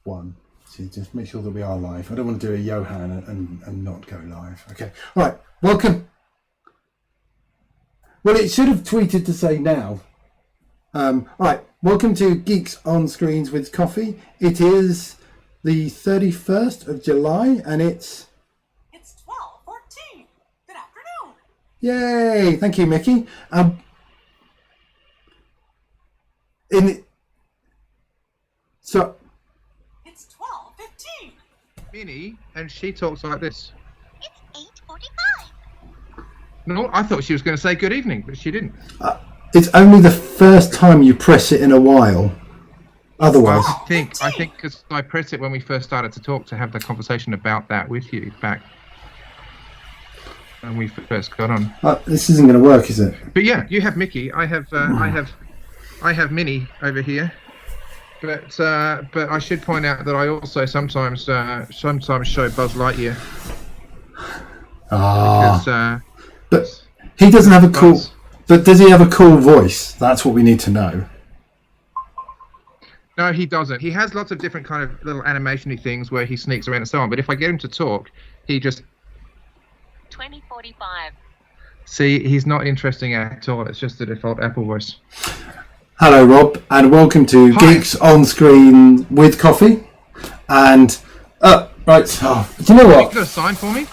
one. So just make sure that we are live. I don't want to do a Johan and not go live. Okay. All right. Welcome. Well, it should have tweeted to say now. All right. Welcome to Geeks on Screens with Coffee. It is the 31st of July and it's 12:14. Good afternoon. Yay. Thank you, Mickey. So It's 12:15. Minnie, and she talks like this. It's 8:45. No, I thought she was going to say good evening, but she didn't. it's only the first time you press it in a while. Otherwise, I think because I pressed it when we first started to talk to have the conversation about that with you back when we first got on. this isn't going to work, is it? But yeah, you have Mickey. I have Minnie over here. But I should point out that I also sometimes show Buzz Lightyear. But he doesn't have a cool. But does he have a cool voice? That's what we need to know. No, he doesn't. He has lots of different kind of little animation-y things where he sneaks around and so on. But if I get him to talk, he just 20:45. see he's not interesting at all. It's just the default Apple voice. Hello, Rob, and welcome to Hi. Geeks on Screen with Coffee. And right, do you know You what? got a sign for me?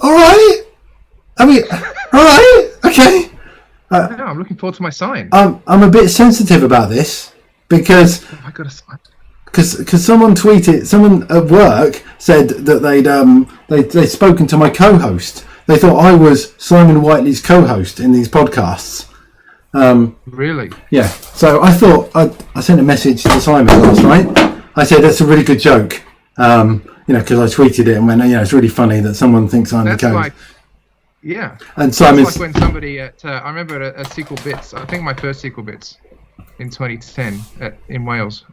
All right. I mean, all right. Okay. No, I'm looking forward to my sign. I'm a bit sensitive about this because I got a sign. because someone at work said that they'd spoken to my co-host. They thought I was Simon Whiteley's co-host in these podcasts. Really? Yeah. So I thought I sent a message to Simon last night. I said that's a really good joke. Because I tweeted it and went, it's really funny that someone thinks I'm That's the co-host. like, yeah. And Simon's That's like when somebody at I remember at Sequel Bits. I think my first Sequel Bits in 2010 in Wales.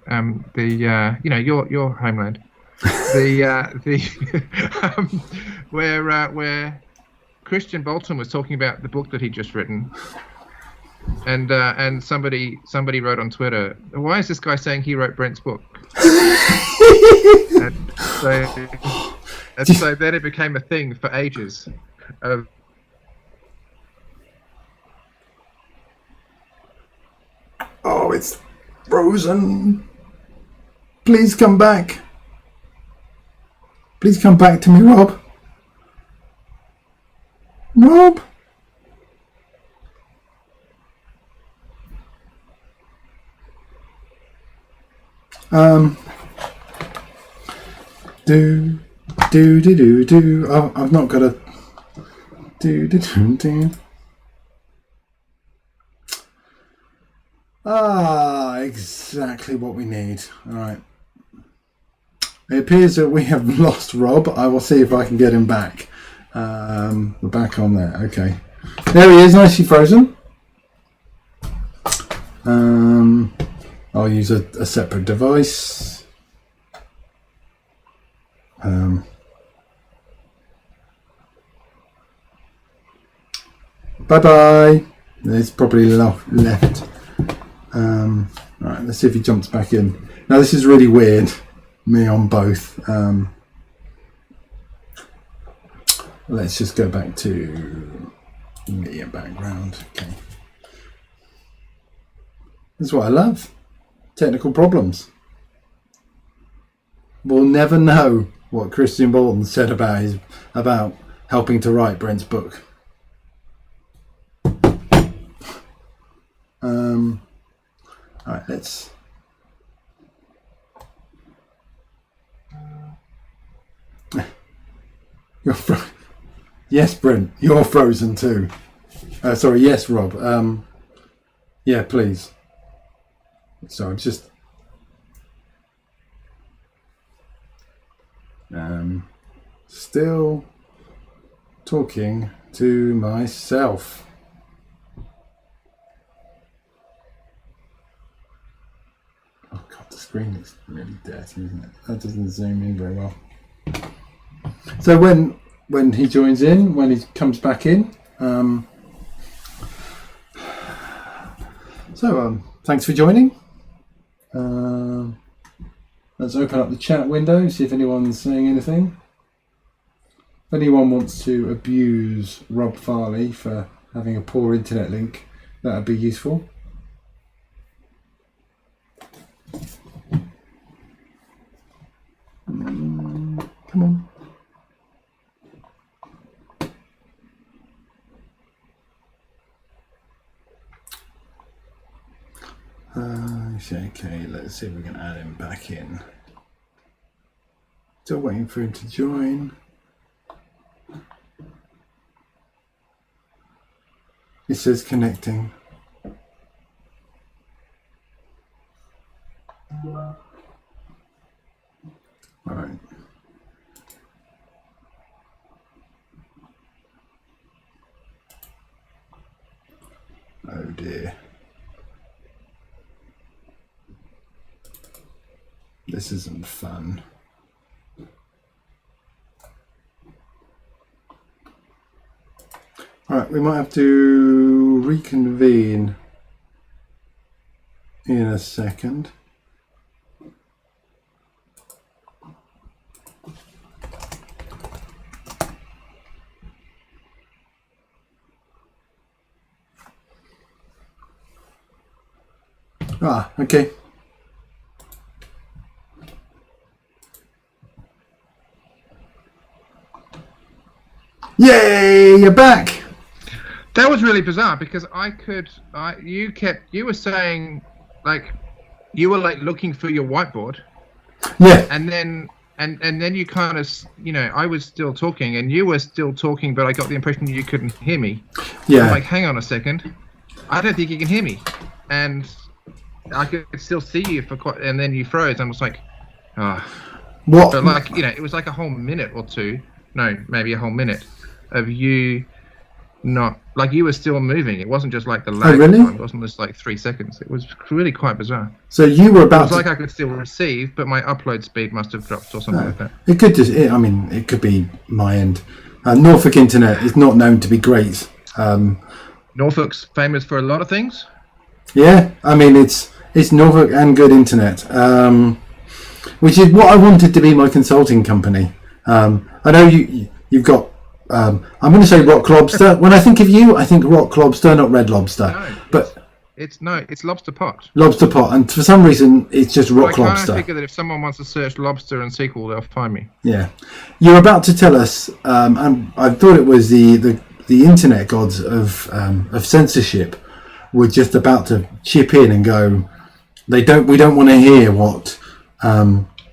Your homeland. Where Christian Bolton was talking about the book that he'd just written. And somebody wrote on Twitter, why is this guy saying he wrote Brent's book? So then it became a thing for ages. Oh, it's frozen. Please come back. Please come back to me, Rob. Rob. Do. Oh, I've not got a do. Exactly what we need. All right. It appears that we have lost Rob. I will see if I can get him back. We're back on there. Okay. There he is, nicely frozen. I'll use a separate device. Bye-bye. It's probably left. Right, let's see if he jumps back in. Now this is really weird. Me on both. Let's just go back to media background. Okay. That's what I love. Technical problems. We'll never know what Christian Bolton said about helping to write Brent's book. All right, let's. You're yes, Brent, you're frozen too. Sorry, yes, Rob. Yeah, please. So I'm just. Still talking to myself. Oh God, the screen looks really dirty, isn't it? That doesn't zoom in very well. So when he joins in, when he comes back in, thanks for joining. Let's open up the chat window, see if anyone's saying anything. If anyone wants to abuse Rob Farley for having a poor internet link, that would be useful. Come on. Okay, let's see if we can add him back in. Still waiting for him to join. It says connecting. All right. Oh dear. This isn't fun. All right, we might have to reconvene in a second. Okay. Yay, you're back. That was really bizarre because you were saying like you were like looking for your whiteboard. Yeah. And then you kind of, I was still talking and you were still talking, but I got the impression you couldn't hear me. Yeah. I'm like, hang on a second. I don't think you can hear me. And I could still see you for quite, and then you froze. And I was like, what? But like, it was like a whole minute or two. No, maybe a whole minute of you not, like you were still moving. It wasn't just like the lag. Oh, really? Time. It wasn't just like 3 seconds. It was really quite bizarre. So you were It about was to... like I could still receive, but my upload speed must have dropped or something like that. It could just, it could be my end. Norfolk Internet is not known to be great. Norfolk's famous for a lot of things. Yeah, it's Norfolk and good internet, which is what I wanted to be my consulting company. I know you've got. I'm going to say Rock Lobster. When I think of you, I think Rock Lobster, not Red Lobster. No, but it's Lobster Pot. Lobster Pot, and for some reason it's just Rock Lobster. I figure that if someone wants to search Lobster and sequel, they'll find me. Yeah, you're about to tell us, and I thought it was the internet gods of censorship were just about to chip in and go. We don't want to hear what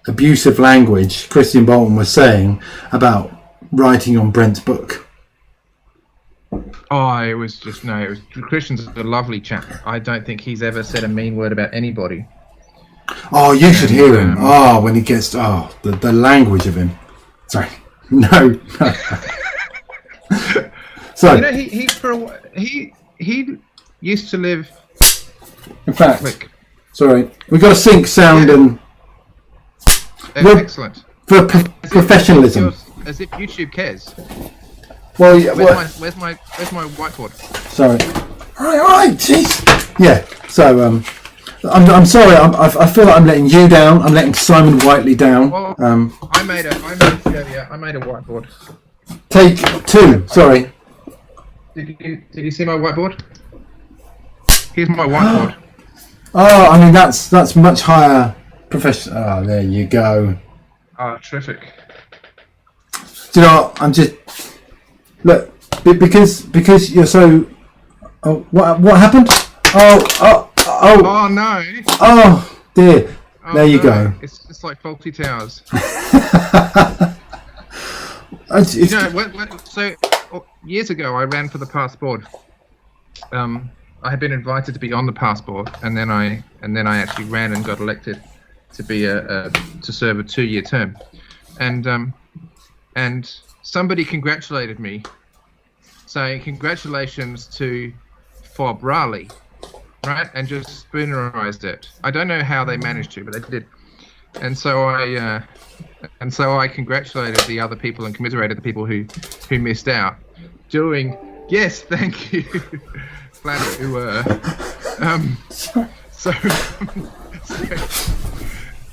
abusive language Christian Bolton was saying about writing on Brent's book. Oh, it was Christian's a lovely chap. I don't think he's ever said a mean word about anybody. Oh, you should hear him. When he gets the language of him. Sorry, no. So he used to live. In fact, sorry, we've got to sync sound and. Excellent. For professionalism. As if YouTube cares. Well, yeah. Where's my whiteboard? Sorry. All right. Jeez. Yeah. So I'm sorry. I feel like I'm letting you down. I'm letting Simon Whiteley down. Well, I made a whiteboard. Take 2. Sorry. Did you see my whiteboard? Here's my whiteboard. That's much higher professional. Oh, there you go. Oh, terrific. Do you know what? I'm just look because you're so. Oh, what happened? Oh no! Oh dear! There you go. It's like faulty towers. So years ago I ran for the past board. I had been invited to be on the past board, and then I actually ran and got elected to be to serve a 2-year term, and somebody congratulated me, saying congratulations to Rob Farley, right, and just spoonerized it. I don't know how they managed to, but they did, and so I congratulated the other people and commiserated the people who missed out, doing yes, thank you, flattered.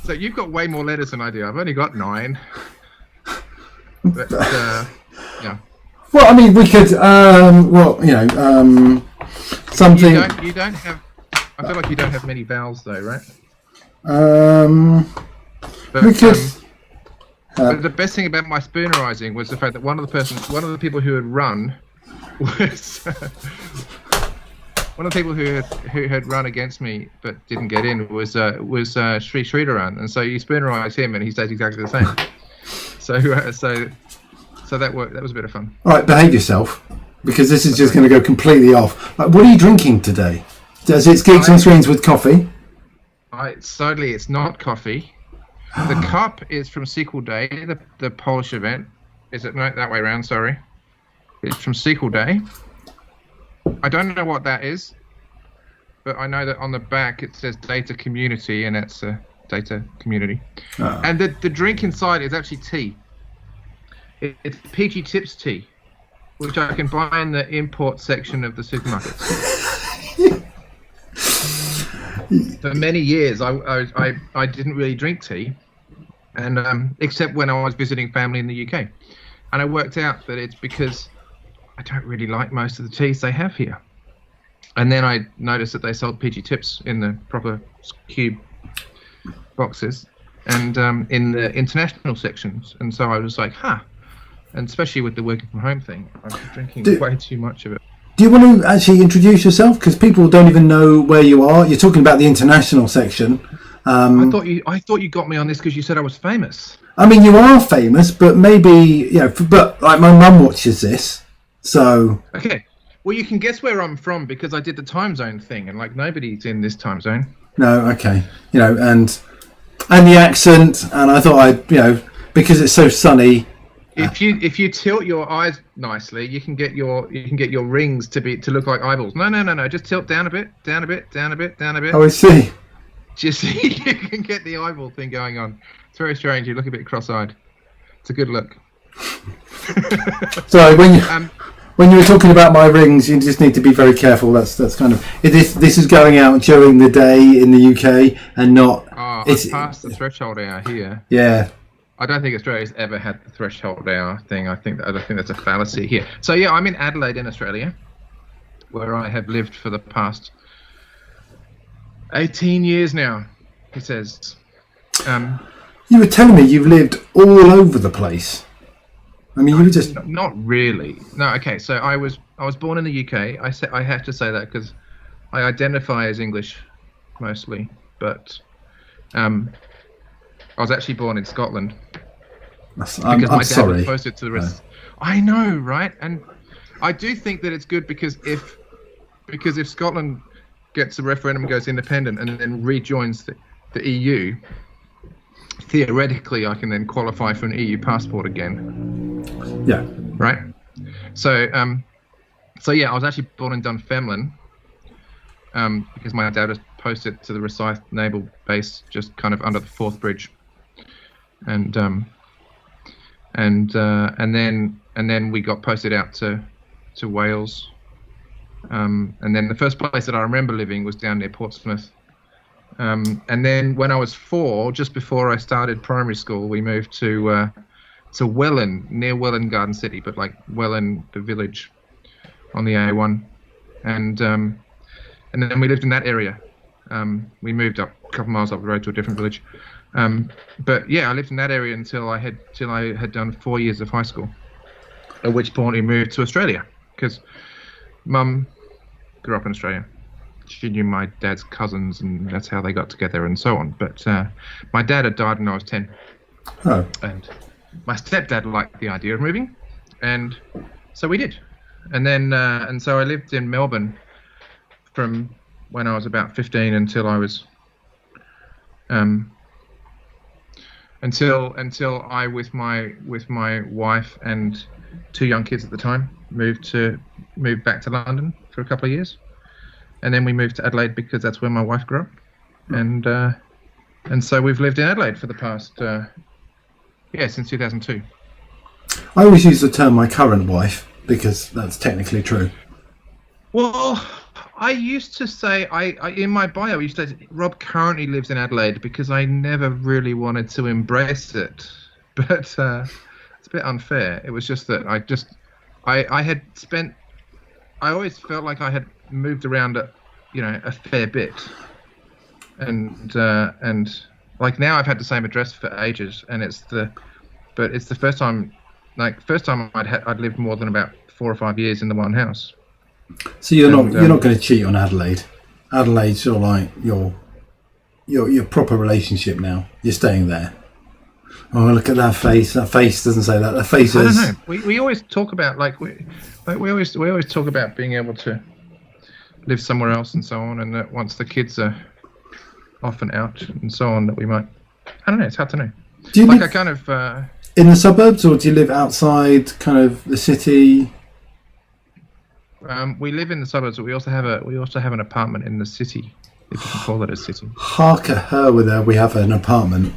So you've got way more letters than I do. I've only got 9. But yeah. Well, I mean, we could. Something. You don't have. I feel like you don't have many vowels though, right? But, We could. but the best thing about my spoonerizing was the fact that one of the people who had run was one of the people who had run against me but didn't get in was Sri Sridharan, and so you spoonerize him and he stays exactly the same. So that worked. That was a bit of fun. All right, behave yourself, because this is just going to go completely off. What are you drinking today? It's Geeks on Screens with coffee. Sadly, it's not coffee. The cup is from Sequel Day, the Polish event. Is it no, that way around? Sorry, it's from Sequel Day. I don't know what that is, but I know that on the back it says Data Community, and that's a Data Community. Oh. And the drink inside is actually tea. It's PG Tips tea, which I can buy in the import section of the supermarkets. For many years, I didn't really drink tea, and except when I was visiting family in the UK, and I worked out that it's because I don't really like most of the teas they have here. And then I noticed that they sold PG Tips in the proper cube boxes and in the international sections, and so I was like, and especially with the working from home thing, I was drinking way too much of it. Do you want to actually introduce yourself? Because people don't even know where you are. You're talking about the international section. I thought you got me on this because you said I was famous. I mean, you are famous, but maybe but like my mum watches this, so. Okay, well you can guess where I'm from because I did the time zone thing, and like nobody's in this time zone. No, okay, and the accent, and I thought because it's so sunny. If you tilt your eyes nicely, you can get your rings to look like eyeballs. No. Just tilt down a bit, down a bit, down a bit, down a bit. Oh, I see. Just you can get the eyeball thing going on. It's very strange. You look a bit cross-eyed. It's a good look. Sorry, when you were talking about my rings, you just need to be very careful. That's kind of this is going out during the day in the UK and not. Oh, it's past the threshold hour here. Yeah. I don't think Australia's ever had the threshold hour thing. I think that's a fallacy here. So yeah, I'm in Adelaide in Australia, where I have lived for the past 18 years now. He says. You were telling me you've lived all over the place. I mean, you were just not really. No, okay. So I was born in the UK. I have to say that because I identify as English mostly, but I was actually born in Scotland because my dad was posted to the rest. No. I know, right? And I do think that it's good because if Scotland gets a referendum and goes independent and then rejoins the EU, theoretically I can then qualify for an EU passport again. Yeah. Right. So yeah, I was actually born in Dunfermline because my dad was posted to the Rosyth Naval Base just kind of under the Forth Bridge. And then we got posted out to Wales, and then the first place that I remember living was down near Portsmouth, and then when I was 4, just before I started primary school, we moved to Welland, near Welland Garden City, but like Welland, the village on the A1, and then we lived in that area. We moved up a couple miles up the road to a different village. But yeah, I lived in that area until I had done 4 years of high school, at which point we moved to Australia because Mum grew up in Australia. She knew my dad's cousins, and that's how they got together, and so on. But my dad had died when I was 10, and my stepdad liked the idea of moving, and so we did. And then and so I lived in Melbourne from when I was about 15 until I was. Until I, with my wife and 2 young kids at the time, moved back to London for a couple of years, and then we moved to Adelaide because that's where my wife grew up, and so we've lived in Adelaide for the past since 2002. I always use the term my current wife because that's technically true. Well, I used to say I in my bio I used to say Rob currently lives in Adelaide because I never really wanted to embrace it, but it's a bit unfair. It was just that I had spent. I always felt like I had moved around a fair bit, and like now I've had the same address for ages, and it's the first time I'd lived more than about 4 or 5 years in the one house. So you're not going to cheat on Adelaide. Adelaide's sort of like your proper relationship now. You're staying there. Oh, look at that face. That face doesn't say that. That face is. I don't know. We always talk about we always talk about being able to live somewhere else and so on, and that once the kids are off and out and so on, that we might. I don't know. It's hard to know. Do you live I kind of in the suburbs, or do you live outside, kind of the city? we live in the suburbs, but we also have an apartment in the city, if you can call it a city. Hark at her with her. We have an apartment.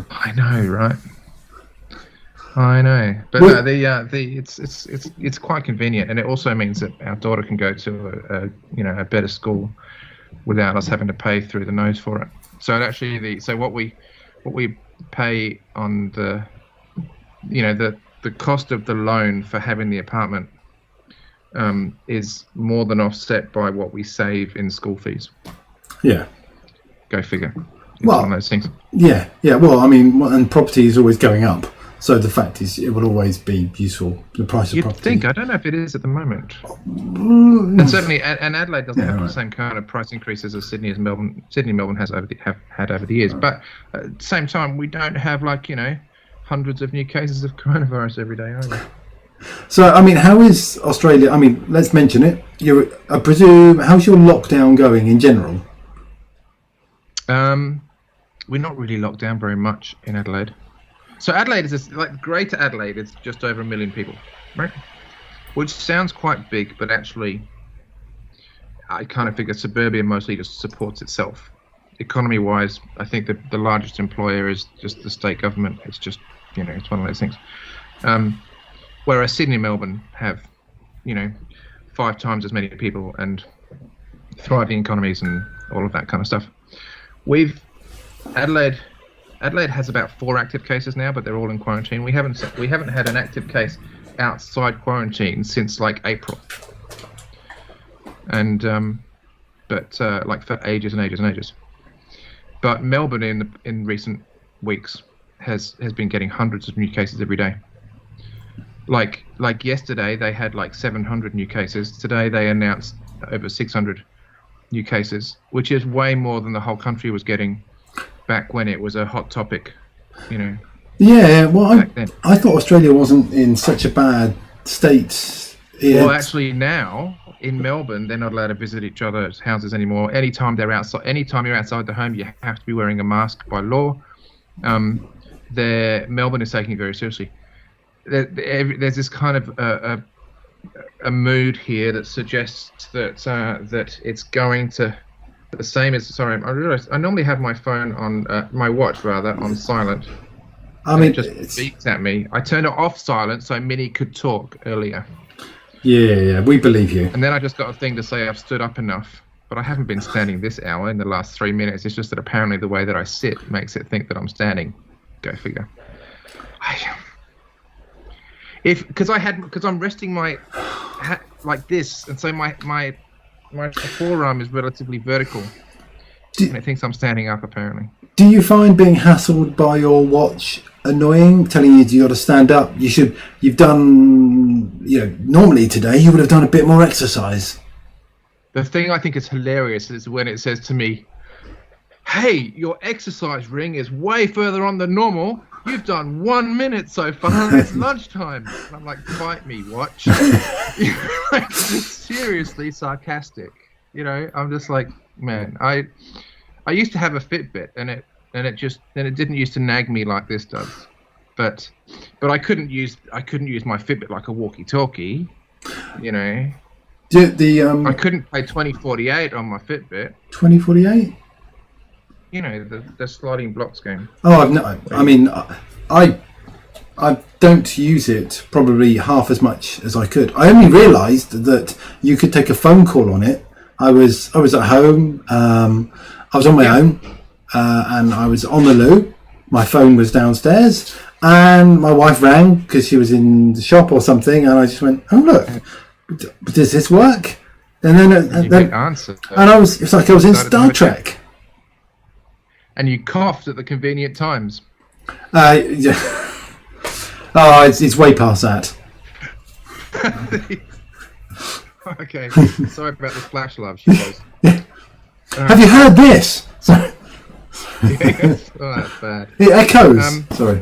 I know, right? I know, but no, it's quite convenient, and it also means that our daughter can go to a better school without us having to pay through the nose for it. So it actually what we pay on the cost of the loan for having the apartment is more than offset by what we save in school fees. Yeah. Go figure. It's one of those things. Yeah. Well, I mean, and property is always going up. So the fact is, it will always be useful. The price of property. You'd think. I don't know if it is at the moment. And certainly, and Adelaide doesn't have the same kind of price increases as Sydney and Melbourne. Sydney and Melbourne have had over the years. But at the same time, we don't have hundreds of new cases of coronavirus every day either. So, I mean, how is Australia? I mean, let's mention it. I presume, how's your lockdown going in general? We're not really locked down very much in Adelaide. So Adelaide is Greater Adelaide is just over 1 million people, right? Which sounds quite big, but actually, I kind of figure suburbia mostly just supports itself. Economy-wise, I think that the largest employer is just the state government. It's just, it's one of those things. Whereas Sydney and Melbourne have, 5 times as many people and thriving economies and all of that kind of stuff. Adelaide has about 4 active cases now, but they're all in quarantine. We haven't had an active case outside quarantine since April, and for ages and ages and ages. But Melbourne in recent weeks has been getting hundreds of new cases every day. Like yesterday they had 700 new cases. Today they announced over 600 new cases, which is way more than the whole country was getting back when it was a hot topic, Yeah, well, I thought Australia wasn't in such a bad state. Well, actually, now in Melbourne, they're not allowed to visit each other's houses anymore. Anytime you're outside the home, you have to be wearing a mask by law. Melbourne is taking it very seriously. There's this kind of a mood here that suggests that it's going to. The same as I realised I normally have my phone on my watch on silent. I mean, it just beeps at me. I turned it off silent so Minnie could talk earlier. Yeah, we believe you. And then I just got a thing to say I've stood up enough, but I haven't been standing this hour in the last 3 minutes. It's just that apparently the way that I sit makes it think that I'm standing. Go figure. Because I'm resting my hat like this, and so my forearm is relatively vertical, and it thinks I'm standing up, apparently. Do you find being hassled by your watch annoying, telling you got to stand up? You've done, normally today you would have done a bit more exercise. The thing I think is hilarious is when it says to me, "Hey, your exercise ring is way further on than normal. You've done 1 minute so far. It's lunchtime." And I'm like, "Fight me, watch." Seriously sarcastic. I'm just like, man, I used to have a Fitbit, and it didn't used to nag me like this does. But I couldn't use my Fitbit like a walkie-talkie. I couldn't play 2048 on my Fitbit. 2048. The sliding blocks game. Oh, I I don't use it probably half as much as I could. I only realised that you could take a phone call on it. I was at home. I was on my own, and I was on the loo. My phone was downstairs, and my wife rang because she was in the shop or something, and I just went, "Oh look, does this work?" And then answer. And it's like I was in Star Trek. And you coughed at the convenient times. Yeah. Oh, it's way past that. Okay, sorry about the splash love, she goes. Have you heard this? Sorry. Yes. Oh, that's bad. It echoes. Sorry.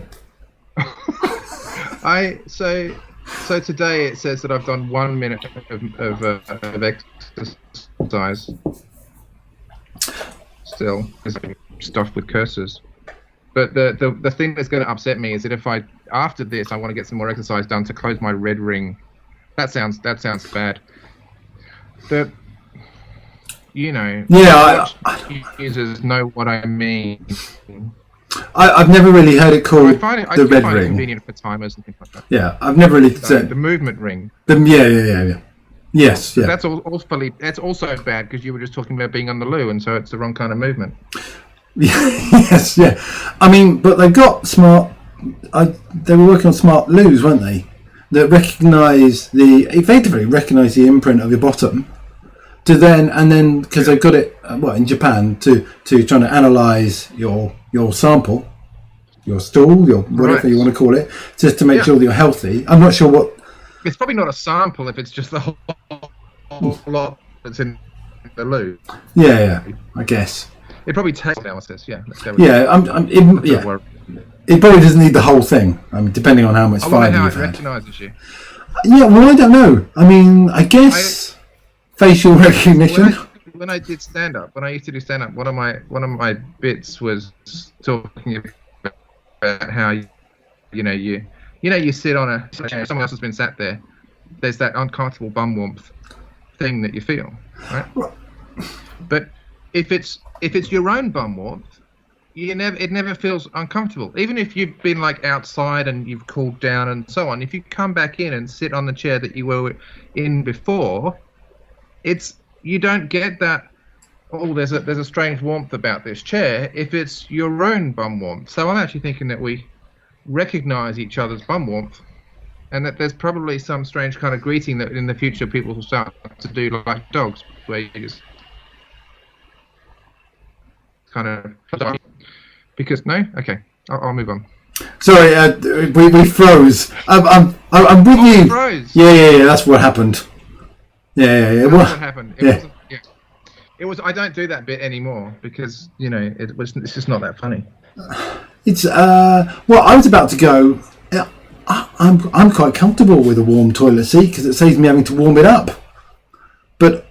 So today it says that I've done 1 minute of exercise. Still, is stuffed with curses. But the thing that's going to upset me is that if after this I want to get some more exercise done to close my red ring. That sounds bad. But users know what I mean. I've never really heard it called the red ring. It convenient for timers and things like that. Yeah, I've never really said the movement ring. Yeah. Yes, yeah. That's also bad because you were just talking about being on the loo, and so it's the wrong kind of movement. Yes, yeah. I mean, but they've got smart. They were working on smart loos, weren't they? That effectively recognise the imprint of your bottom, and then because they've got it in Japan to trying to analyse your sample, your stool, your whatever you want to call it, just to make sure that you're healthy. I'm not sure what. It's probably not a sample if it's just the whole lot that's in the loo. Yeah, I guess. It probably takes analysis. Yeah, let's go with It probably doesn't need the whole thing. I mean, depending on how much fibre you've had. How it recognises you. Yeah, well, I don't know. I mean, I guess facial recognition. When I did stand up, when I used to do stand up, one of my bits was talking about how you sit on a chair, someone else has been sat there. There's that uncomfortable bum warmth thing that you feel, right? But if it's your own bum warmth, it never feels uncomfortable. Even if you've been like outside and you've cooled down and so on, if you come back in and sit on the chair that you were in before, you don't get that. Oh, there's a strange warmth about this chair. If it's your own bum warmth, so I'm actually thinking that we recognise each other's bum warmth, and that there's probably some strange kind of greeting that in the future people will start to do like dogs, where you just kind of because I'll move on. Sorry, we froze. I'm with you. Froze. Yeah. That's what happened. Yeah. That's what happened. It was. I don't do that bit anymore because it's just not that funny. It's well, I was about to go. I'm quite comfortable with a warm toilet seat because it saves me having to warm it up. But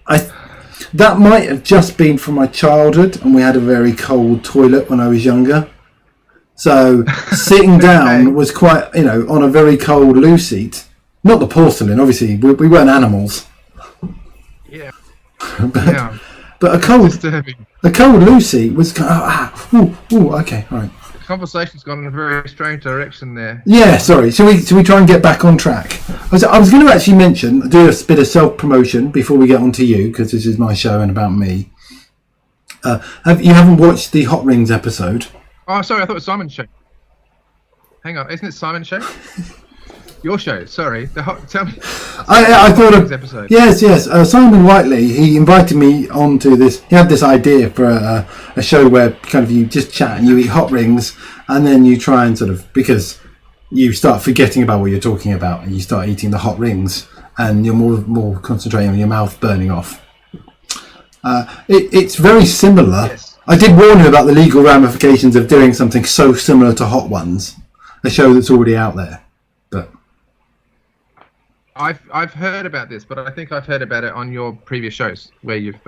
that might have just been from my childhood, and we had a very cold toilet when I was younger. So sitting down was quite, on a very cold loo seat. Not the porcelain, obviously. We weren't animals. Yeah. But a cold loo seat was okay, all right. The conversation's gone in a very strange direction there. Yeah, sorry. Shall we try and get back on track? I was going to actually do a bit of self-promotion before we get on to you, because this is my show and about me. You haven't watched the Hot Rings episode? Oh, sorry, I thought it was Simon's show. Hang on, isn't it Simon's show? Your show, sorry. Tell me. I thought of episode. Yes. Simon Whiteley. He invited me onto this. He had this idea for a show where kind of you just chat and you eat hot rings, and then you try and sort of, because you start forgetting about what you're talking about, and you start eating the hot rings, and you're more concentrating on your mouth burning off. It's very similar. Yes. I did warn you about the legal ramifications of doing something so similar to Hot Ones, a show that's already out there, but. I've heard about this, but I think I've heard about it on your previous shows where you've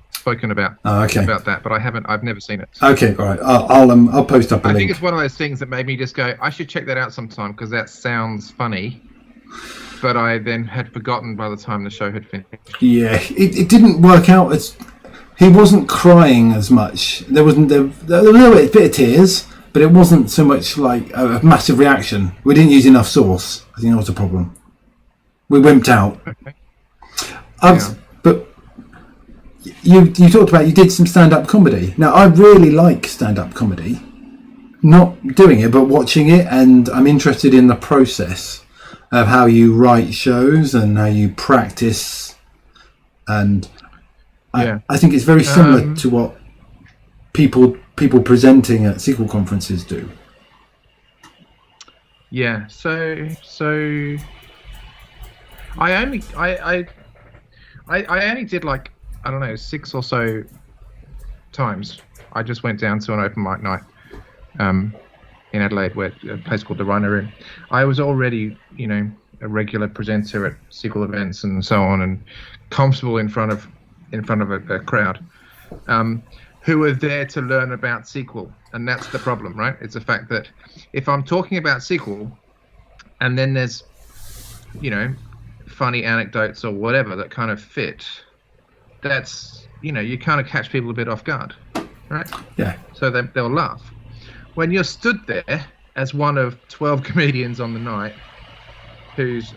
spoken about about that, but I've never seen it. Okay, all right. I'll post up a link. I think it's one of those things that made me just go, I should check that out sometime because that sounds funny. But I then had forgotten by the time the show had finished. Yeah, it didn't work out he wasn't crying as much. There was a little bit of tears, but it wasn't so much like a massive reaction. We didn't use enough sauce. I think that was a problem. We wimped out. Yeah. But you talked about you did some stand-up comedy. Now, I really like stand-up comedy. Not doing it, but watching it, and I'm interested in the process of how you write shows and how you practice. And I think it's very similar to what people presenting at sequel conferences do. Yeah. So I only did like, I don't know, 6 or so times. I just went down to an open mic night in Adelaide, where a place called the Rhino Room. I was already, a regular presenter at sequel events and so on, and comfortable in front of a crowd who are there to learn about sequel. And that's the problem, right? It's the fact that if I'm talking about sequel, and then there's, funny anecdotes or whatever that kind of fit, that's, you kind of catch people a bit off guard, right? Yeah. So they'll laugh. When you're stood there as one of 12 comedians on the night,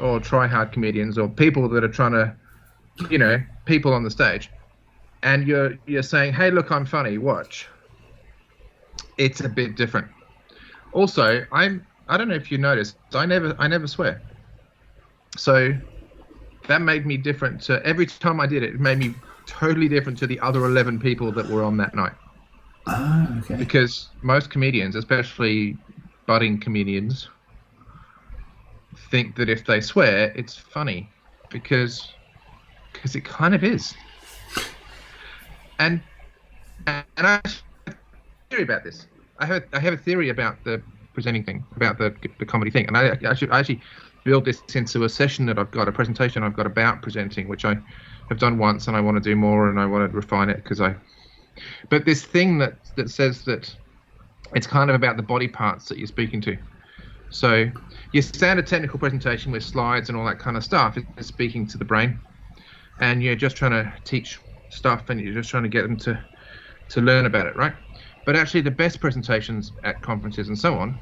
or try-hard comedians, or people that are trying to, people on the stage, and you're saying, hey, look, I'm funny, watch. It's a bit different. Also, I don't know if you noticed, I never swear. So that made me different to, every time I did it, it made me totally different to the other 11 people that were on that night. Ah, okay. Because most comedians, especially budding comedians, think that if they swear, it's funny, because it kind of is. And I have a theory about this. I have a theory about the presenting thing, about the comedy thing, and I actually build this into a session that I've got, a presentation I've got about presenting, which I have done once, and I want to do more, and I want to refine it But this thing that says that it's kind of about the body parts that you're speaking to. So your standard technical presentation with slides and all that kind of stuff is speaking to the brain, and you're just trying to teach stuff, and you're just trying to get them to learn about it, right? But actually the best presentations at conferences and so on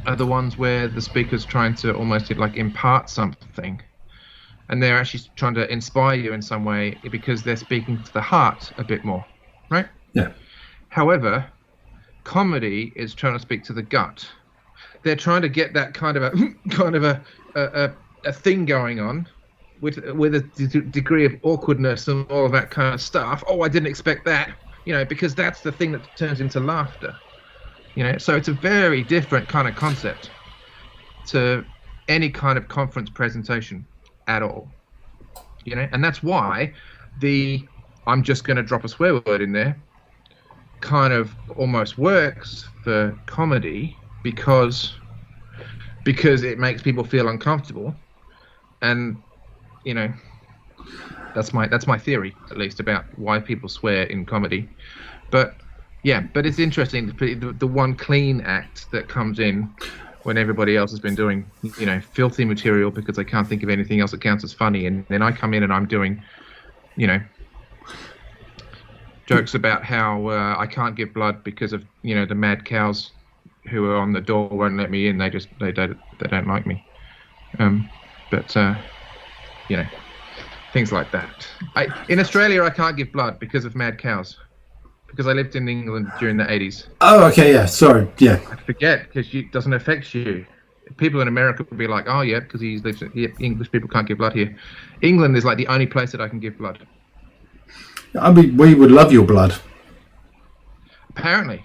are the ones where the speaker's trying to almost like impart something, and they're actually trying to inspire you in some way, because they're speaking to the heart a bit more, right? Yeah. However, comedy is trying to speak to the gut. They're trying to get that kind of a thing going on with a degree of awkwardness and all of that kind of stuff. Oh, I didn't expect that, because that's the thing that turns into laughter. So it's a very different kind of concept to any kind of conference presentation at all. And that's why I'm just going to drop a swear word in there kind of almost works for comedy, because it makes people feel uncomfortable. And that's my theory, at least, about why people swear in comedy. But it's interesting, the one clean act that comes in when everybody else has been doing filthy material because they can't think of anything else that counts as funny, and then I come in and I'm doing jokes about how I can't give blood because of the mad cows who are on the door won't let me in. They don't like me. Things like that. In Australia, I can't give blood because of mad cows, because I lived in England during the 80s. Oh, okay, yeah. Sorry, yeah. I forget, because it doesn't affect you. People in America would be like, oh yeah, because English people can't give blood here. England is like the only place that I can give blood. I mean, we would love your blood. Apparently.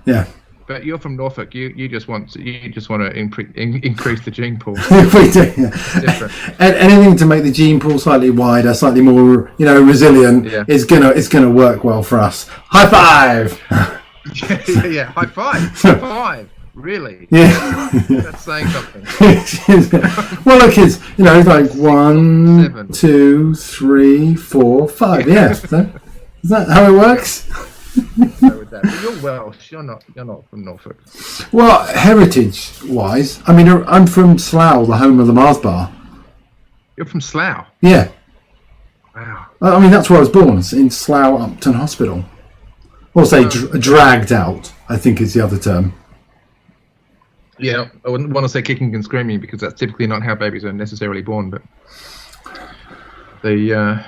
Yeah. But you're from Norfolk. You just want to increase the gene pool. We do. Yeah. Different. And anything to make the gene pool slightly wider, slightly more, resilient, is gonna work well for us. High five. Yeah. High five. High five. Really? Yeah. That's saying something. Well, look, it's it's like 1, 2, 3, 4, 5. Yeah. Is that how it works? With that. But you're Welsh. You're not from Norfolk. Well, heritage-wise, I mean, I'm from Slough, the home of the Mars Bar. You're from Slough. Yeah. Wow. I mean, that's where I was born, in Slough Upton Hospital. Or say dragged out, I think is the other term. Yeah, I wouldn't want to say kicking and screaming because that's typically not how babies are necessarily born, but they're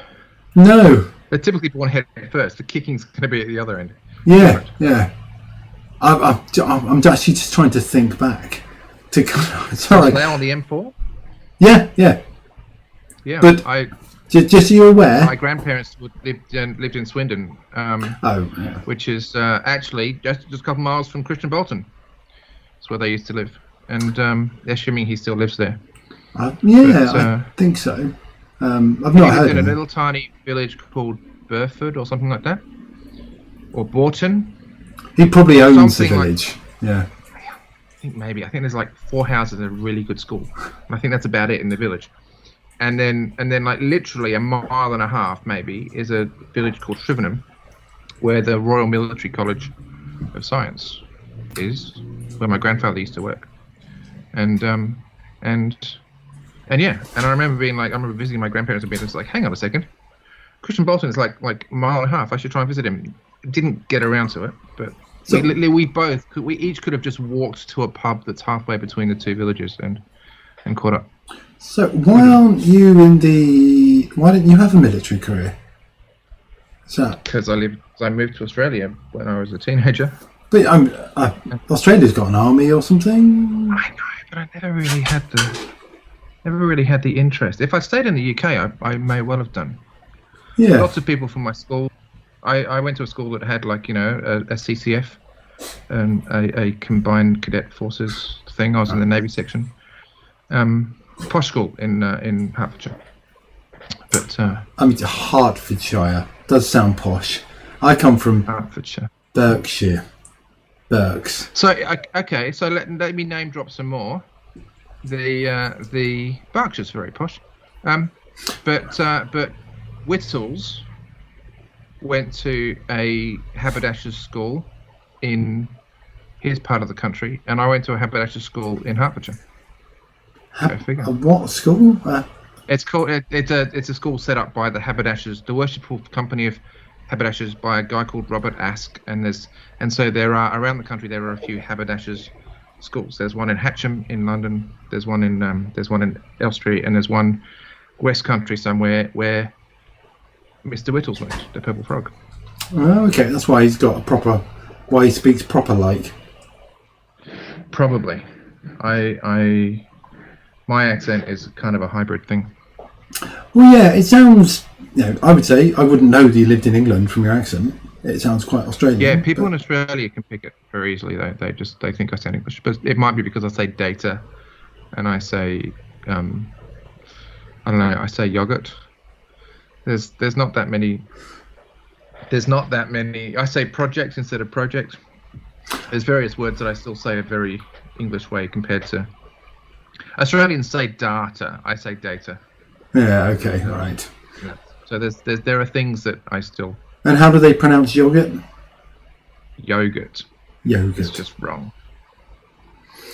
No. typically born head first. The kicking's going to be at the other end. Yeah, yeah. I'm actually just trying to think back. Sorry. Now on the M4? Yeah. Yeah, But just so you're aware. my grandparents lived in Swindon, which is actually just a couple miles from Christian Bolton. That's where they used to live, and assuming he still lives there. I think so. I've not heard in a of little tiny village called Burford or something like that, or Borton. He probably owns the something village. Yeah. I think there's like 4 houses and a really good school. And I think that's about it in the village. And then like literally a mile and a half maybe is a village called Shrivenham, where the Royal Military College of Science is, where my grandfather used to work. And yeah, and I remember visiting my grandparents and being just like, hang on a second, Christian Bolton is like a mile and a half. I should try and visit him. Didn't get around to it, but So- we each could have just walked to a pub that's halfway between the two villages and caught up. So why didn't you have a military career? Because I moved to Australia when I was a teenager. But Australia's got an army or something. I know, but I never really had the interest. If I stayed in the UK, I may well have done. Yeah. Lots of people from my school. I went to a school that had a CCF and a combined cadet forces thing. I was in the Navy section. Posh school in Hertfordshire. But Hertfordshire does sound posh. I come from Hertfordshire. Berkshire. Berks. So okay, so let me name drop some more. The Berkshire's very posh, but Whittles went to a haberdasher's school in his part of the country, and I went to a haberdasher's school in Hertfordshire. Go figure. What school? It's called. It's a school set up by the haberdashers, the Worshipful Company of Haberdashers, by a guy called Robert Ask, and so there are around the country there are a few haberdashers schools. There's one in Hatcham in London. There's one in Elstree, and there's one West Country somewhere where Mr. Whittles went, the Purple Frog. Oh, okay, that's why he's got why he speaks proper like. Probably, my accent is kind of a hybrid thing. Well, yeah, it sounds. I would say I wouldn't know that you lived in England from your accent. It sounds quite Australian. Yeah, people in Australia can pick it very easily. They think I sound English, but it might be because I say data, and I say I don't know. I say yogurt. There's not that many. I say project instead of project. There's various words that I still say a very English way compared to Australians say data. I say data. Yeah. Okay. All right. Yeah. So there are things that I still. And how do they pronounce yogurt? Yogurt. Yogurt. It's just wrong.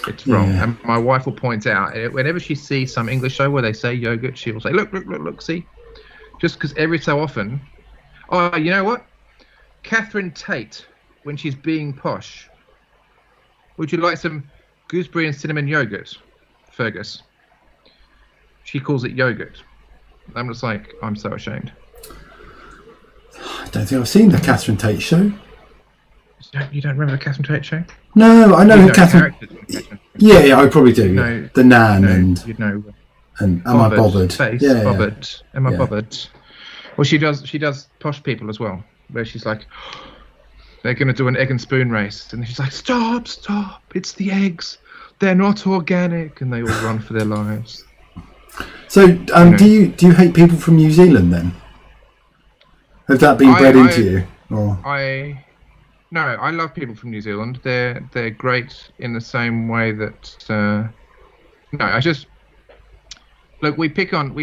It's wrong. Yeah. And my wife will point out whenever she sees some English show where they say yogurt, she will say, look, see. Just because every so often, oh, you know what? Catherine Tate, when she's being posh, would you like some gooseberry and cinnamon yogurt, Fergus? She calls it yogurt. I'm just like, I'm so ashamed. I don't think I've seen the Catherine Tate show. You don't remember the Catherine Tate show? No, I know You who know Catherine. characters in Catherine. Yeah, I probably do. know- the Nan You'd know. and am I bothered? Face, Yeah, yeah. bothered. Am I Yeah. bothered? Well, she does posh people as well, where she's like, they're going to do an egg and spoon race, and she's like, stop, it's the eggs, they're not organic, and they all run for their lives. So, do you hate people from New Zealand then? Have that been bred into you? Or? No, I love people from New Zealand. They're great in the same way that. Look, we pick on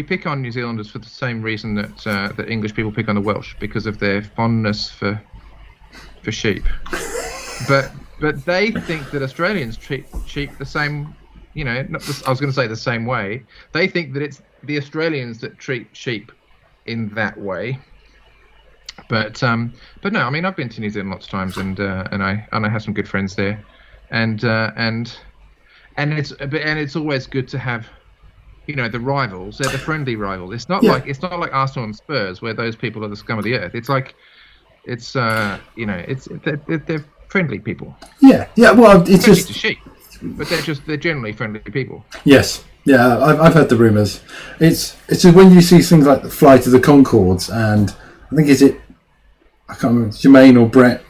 New Zealanders for the same reason that English people pick on the Welsh, because of their fondness for sheep. but they think that Australians treat sheep the same. I was going to say the same way. They think that it's the Australians that treat sheep in that way. But no, I mean, I've been to New Zealand lots of times, and I have some good friends there, and and it's always good to have, the rivals. They're the friendly rivals. It's not Yeah. like Arsenal and Spurs where those people are the scum of the earth. It's like they're friendly people. Yeah. Well, it's Friendly just to sheep, but they're generally friendly people. yes. Yeah, I've heard the rumours. It's just when you see things like the Flight of the Conchords, and I think I can't remember, Jermaine or Brett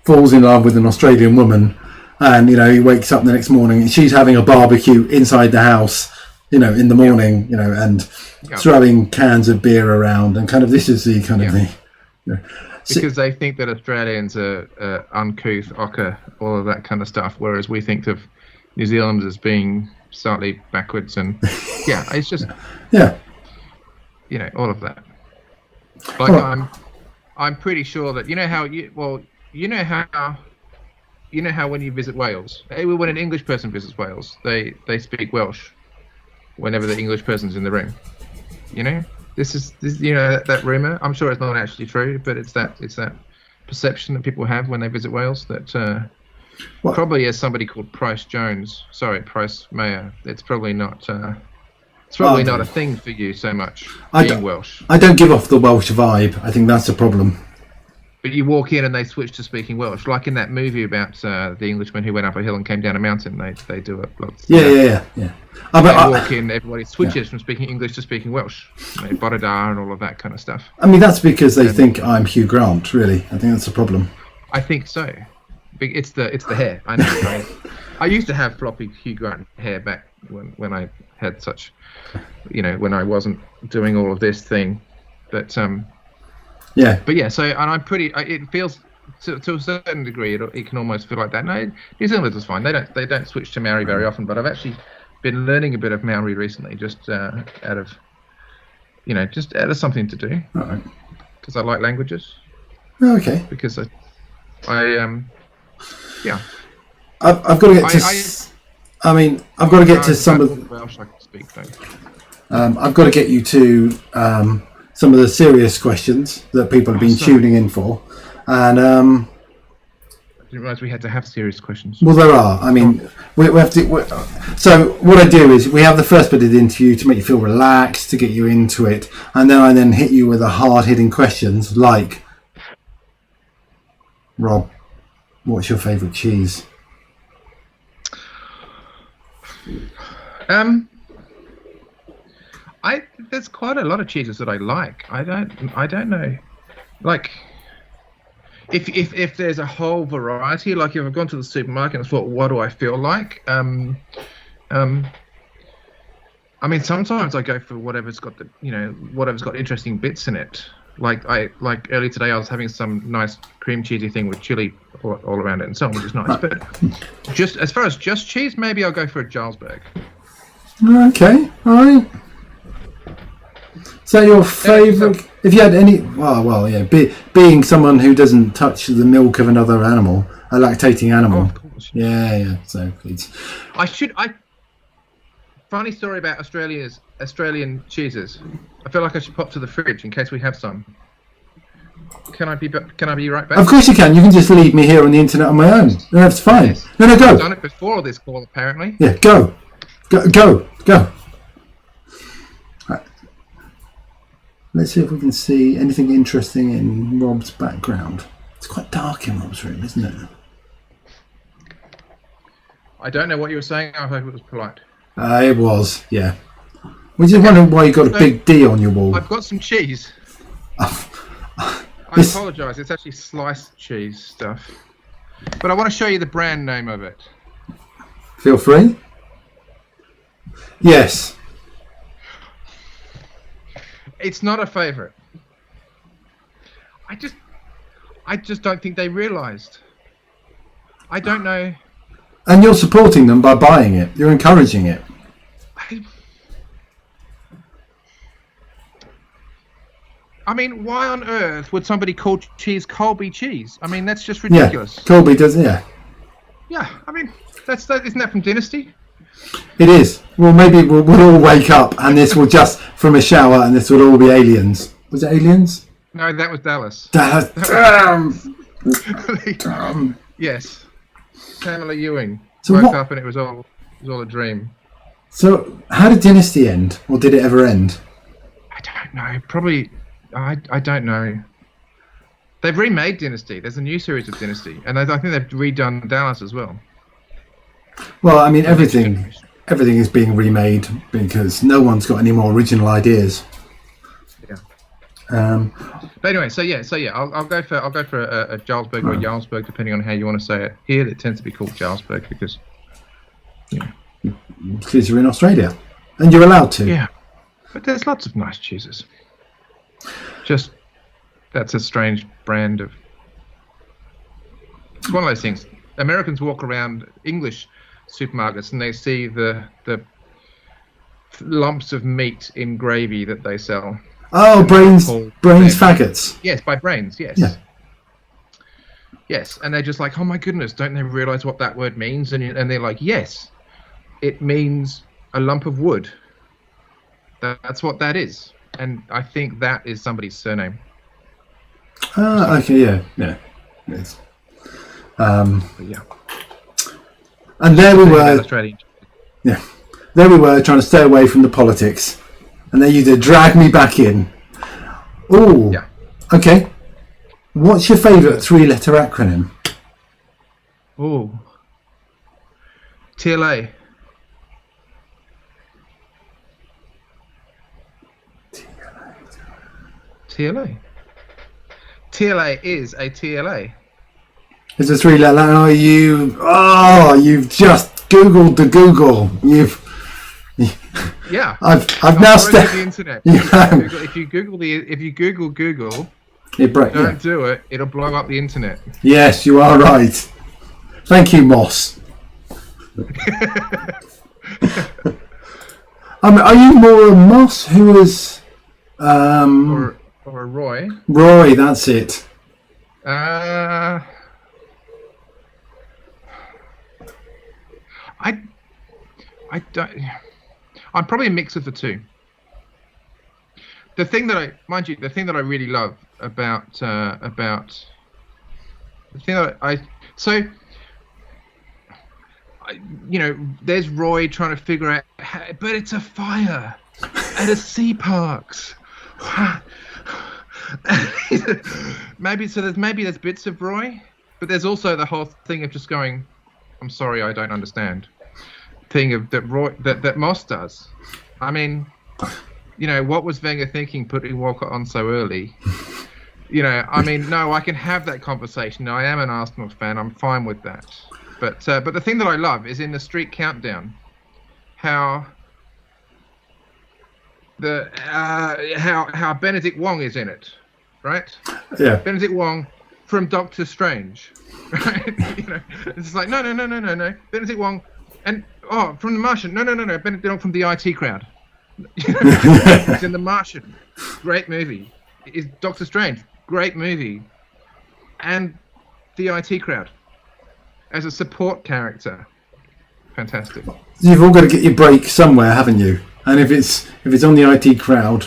falls in love with an Australian woman, and he wakes up the next morning and she's having a barbecue inside the house, in the morning, and throwing cans of beer around, and kind of this is the kind of the. Because they think that Australians are uncouth, ochre, all of that kind of stuff, whereas we think of New Zealand as being slightly backwards, and it's just all of that. Like I'm pretty sure that how when you visit Wales, when an English person visits Wales, they speak Welsh whenever the English person's in the room. This is that rumor. I'm sure it's not actually true, but it's that perception that people have when they visit Wales that probably as somebody called Pryce-Maher, it's probably not not a thing for you so much being Welsh. I don't give off the Welsh vibe. I think that's a problem. But you walk in and they switch to speaking Welsh, like in that movie about the Englishman who went up a hill and came down a mountain. They do it. Yeah. They walk in, everybody switches from speaking English to speaking Welsh. Bodada and all of that kind of stuff. I mean, that's because they think I'm Hugh Grant. Really, I think that's a problem. I think so. It's the hair. I know. I used to have floppy Hugh Grant hair back when I had such, when I wasn't doing all of this thing, but yeah. But yeah, so and I'm pretty. It feels to a certain degree. It can almost feel like that. No, New Zealanders is fine. They don't switch to Maori very often. But I've actually been learning a bit of Maori recently, just out of something to do. Because I like languages. Okay. Because I've got to get to. I've got to get to some of. Welsh I can speak though. I've got to get you to some of the serious questions that people have been tuning in for, and I didn't realise we had to have serious questions. well, there are. I mean, we have to. So what I do is we have the first bit of the interview to make you feel relaxed, to get you into it, and then I hit you with the hard-hitting questions like, Rob, what's your favourite cheese? There's quite a lot of cheeses that I like. I don't know. Like, if there's a whole variety, like if I've gone to the supermarket and thought, what do I feel like? I mean, sometimes I go for whatever's got interesting bits in it. Like earlier today, I was having some nice cream cheesy thing with chili all around it and so on, which is nice. But just as far as just cheese, maybe I'll go for a Jarlsberg. Okay, all right. So your favourite, if you had any, being someone who doesn't touch the milk of another animal, a lactating animal. Oh, of course. Yeah. So it's. Funny story about Australian cheeses. I feel like I should pop to the fridge in case we have some. Can I be right back? Of course you can. You can just leave me here on the internet on my own. No, that's fine. Yes. No, go. I've done it before this call, apparently. Yeah, go. Right. Let's see if we can see anything interesting in Rob's background. It's quite dark in Rob's room, isn't it? I don't know what you were saying. I hope it was polite. It was, yeah. We're just wondering why you got a big D on your wall. I've got some cheese. I apologise. It's actually sliced cheese stuff. But I want to show you the brand name of it. Feel free. Yes. It's not a favourite. I just don't think they realised. I don't know. And you're supporting them by buying it. You're encouraging it. I mean, why on earth would somebody call cheese Colby cheese? I mean, that's just ridiculous. Yeah, Colby does, yeah. Yeah, I mean, isn't that from Dynasty? It is. Well, maybe we'll all wake up and this will just, from a shower, and this will all be aliens. Was it aliens? No, that was Dallas. Damn! Yes. Pamela Ewing So woke up and it was all... It was all a dream. So, how did Dynasty end, or did it ever end? I don't know. Probably, I don't know. They've remade Dynasty. There's a new series of Dynasty, and I think they've redone Dallas as well. Well, I mean, everything is being remade because no one's got any more original ideas. Yeah. But anyway, so yeah, I'll go for a Jarlsberg or a Jarlsberg, depending on how you want to say it. Here, it tends to be called Jarlsberg because, because you're in Australia, and you're allowed to. Yeah, but there's lots of nice cheeses. Just that's a strange brand of. It's one of those things. Americans walk around English supermarkets and they see the lumps of meat in gravy that they sell. Oh, brains, faggots. Yes, by brains. Yes. Yeah. Yes, and they're just like, oh my goodness, don't they realise what that word means? And they're like, yes, it means a lump of wood. That's what that is, and I think that is somebody's surname. Okay, yeah. Yes. Yeah. And there we were. Australian. Yeah, there we were trying to stay away from the politics, and then you did drag me back in. Oh, yeah. Okay. What's your favourite 3-letter acronym? Oh, TLA. TLA. TLA is a TLA. It's a 3-letter. You've just Googled the Google. Yeah. I've now the internet. Yeah. If you Google Google, don't do it. It'll blow up the internet. Yes, you are right. Thank you, Moss. Are you more a Moss who is or a Roy? Roy, that's it. I don't. I'm probably a mix of the two. The thing that I really love about there's Roy trying to figure out, but it's a fire at a sea parks. maybe there's bits of Roy, but there's also the whole thing of just going, I'm sorry, I don't understand. Thing of that Moss does. I mean, what was Wenger thinking putting Walker on so early? I mean, no, I can have that conversation. I am an Arsenal fan. I'm fine with that. But the thing that I love is in the Street Countdown, how how Benedict Wong is in it, right? Yeah. Benedict Wong from Doctor Strange, right? It's like no. Benedict Wong, and from The Martian, no. Benedict Wong from the IT Crowd. He's in The Martian, great movie. Is Doctor Strange, great movie, and the IT Crowd as a support character, fantastic. You've all got to get your break somewhere, haven't you? And if it's on the IT Crowd,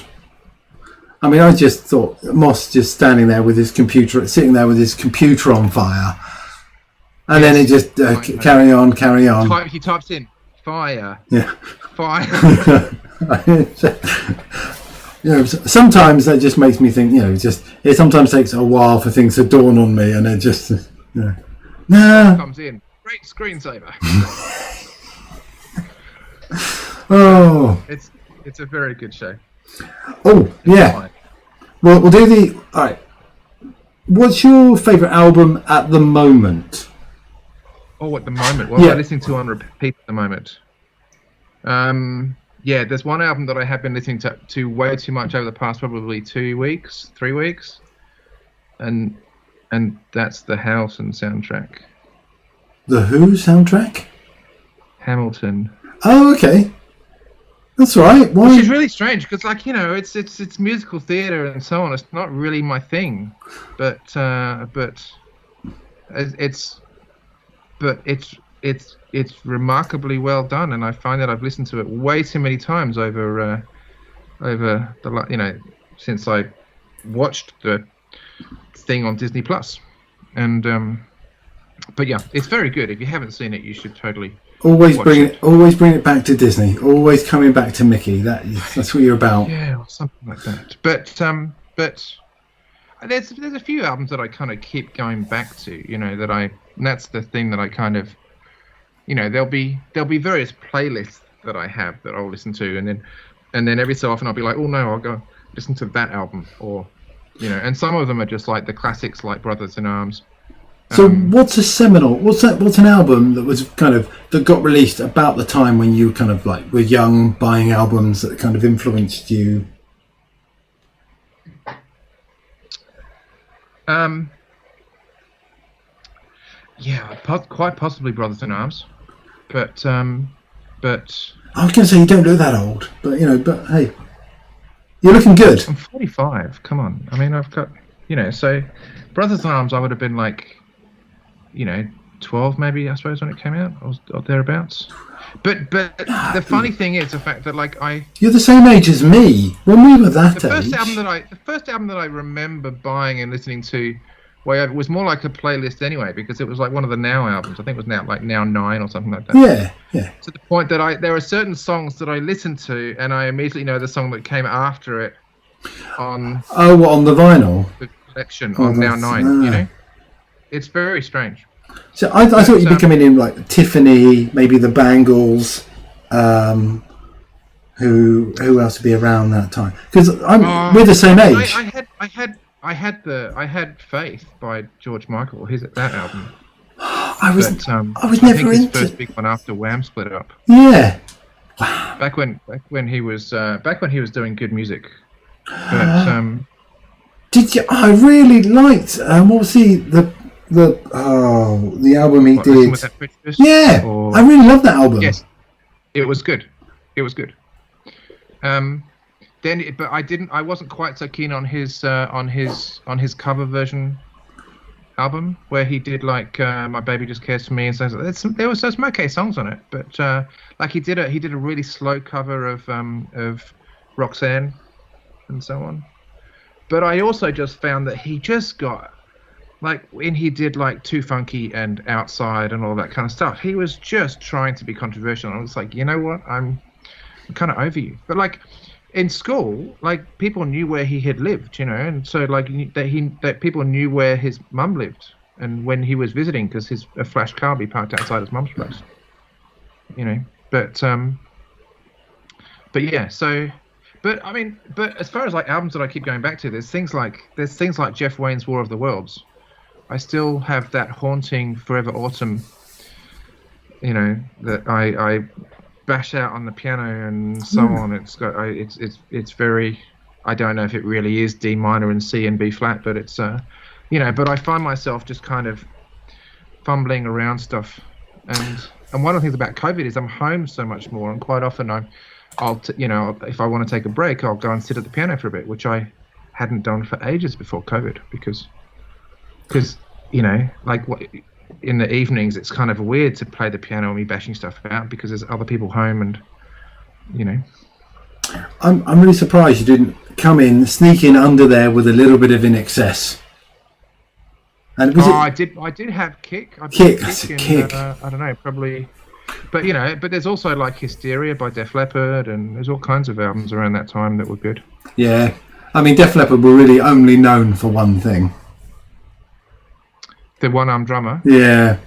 I mean, I just thought Moss just standing there with his computer, sitting there with his computer on fire, and then it just carry on. He types in fire. Yeah. Fire. Sometimes that just makes me think. It sometimes takes a while for things to dawn on me, and it just comes in. Great screensaver. Oh, it's a very good show. Oh, yeah. Well, we'll do all right. What's your favourite album at the moment? Oh, at the moment? What am I listening to on repeat at the moment? There's one album that I have been listening to way too much over the past probably 3 weeks, and that's the Hamilton soundtrack. The Who soundtrack? Hamilton. Oh, okay. That's all right. Why? Which is really strange because, it's musical theatre and so on. It's not really my thing, but it's remarkably well done, and I find that I've listened to it way too many times over the since I watched the thing on Disney Plus, and but yeah, it's very good. If you haven't seen it, you should totally. Always watch always bring it back to Disney. Always coming back to Mickey. That's what you're about. Yeah, or something like that. But there's a few albums that I kind of keep going back to. You know, and that's the thing that I kind of, you know, there'll be various playlists that I have that I'll listen to, and then every so often I'll be like, oh no, I'll go listen to that album, or, you know, and some of them are just like the classics, like Brothers in Arms. So what's a seminal? What's an album that was that got released about the time when you kind of like were young, buying albums that kind of influenced you? Yeah, quite possibly Brothers in Arms, but I was going to say you don't look that old, but hey, you're looking good. I'm 45. Come on, I mean I've got, you know, so Brothers in Arms I would have been like, you know, 12 maybe, I suppose, when it came out, or thereabouts. But the funny thing is the fact that like you're the same age as me when we were that age. The first album that I remember buying and listening to, well, it was more like a playlist anyway, because it was like one of the Now albums. I think it was Now 9 or something like that. Yeah. To the point that there are certain songs that I listen to and I immediately know the song that came after it on the vinyl the collection on Now 9. You know, it's very strange. So I thought you'd be coming in like Tiffany, maybe the Bangles. Who else would be around that time? Because we're the same age. I had Faith by George Michael. His that album. I was I never think his into first big one after Wham split up. Yeah. Back when he was doing good music. But did you? I really liked. What was the album he did? With that Prejudice? Yeah, I really loved that album. Yes, it was good. But I wasn't quite so keen on his cover version album where he did like My Baby Just Cares for Me and things like that. There was some okay songs on it, but like he did a really slow cover of Roxanne and so on. But I also just found that he just got like when he did like Too Funky and Outside and all that kind of stuff, he was just trying to be controversial. And I was like, you know what, I'm kind of over you. But like in school, like people knew where he had lived, you know, and so like that people knew where his mum lived and when he was visiting, because a flash car be parked outside his mum's place, you know. But yeah, so. But I mean, as far as like albums that I keep going back to, there's things like Jeff Wayne's War of the Worlds. I still have that haunting Forever Autumn, you know, that I bash out on the piano and so on. It's very, I don't know if it really is D minor and C and B flat, but it's you know, but I find myself just kind of fumbling around stuff, and one of the things about COVID is I'm home so much more, and quite often you know, if I want to take a break, I'll go and sit at the piano for a bit, which I hadn't done for ages before COVID, because you know, like in the evenings it's kind of weird to play the piano and me bashing stuff out because there's other people home, and you know. I'm really surprised you didn't sneak in under there with a little bit of In Excess. And I did have Kick. Kick. I don't know, probably. But you know, there's also like Hysteria by Def Leppard, and there's all kinds of albums around that time that were good. Yeah, I mean, Def Leppard were really only known for one thing. The One-Armed Drummer. Yeah.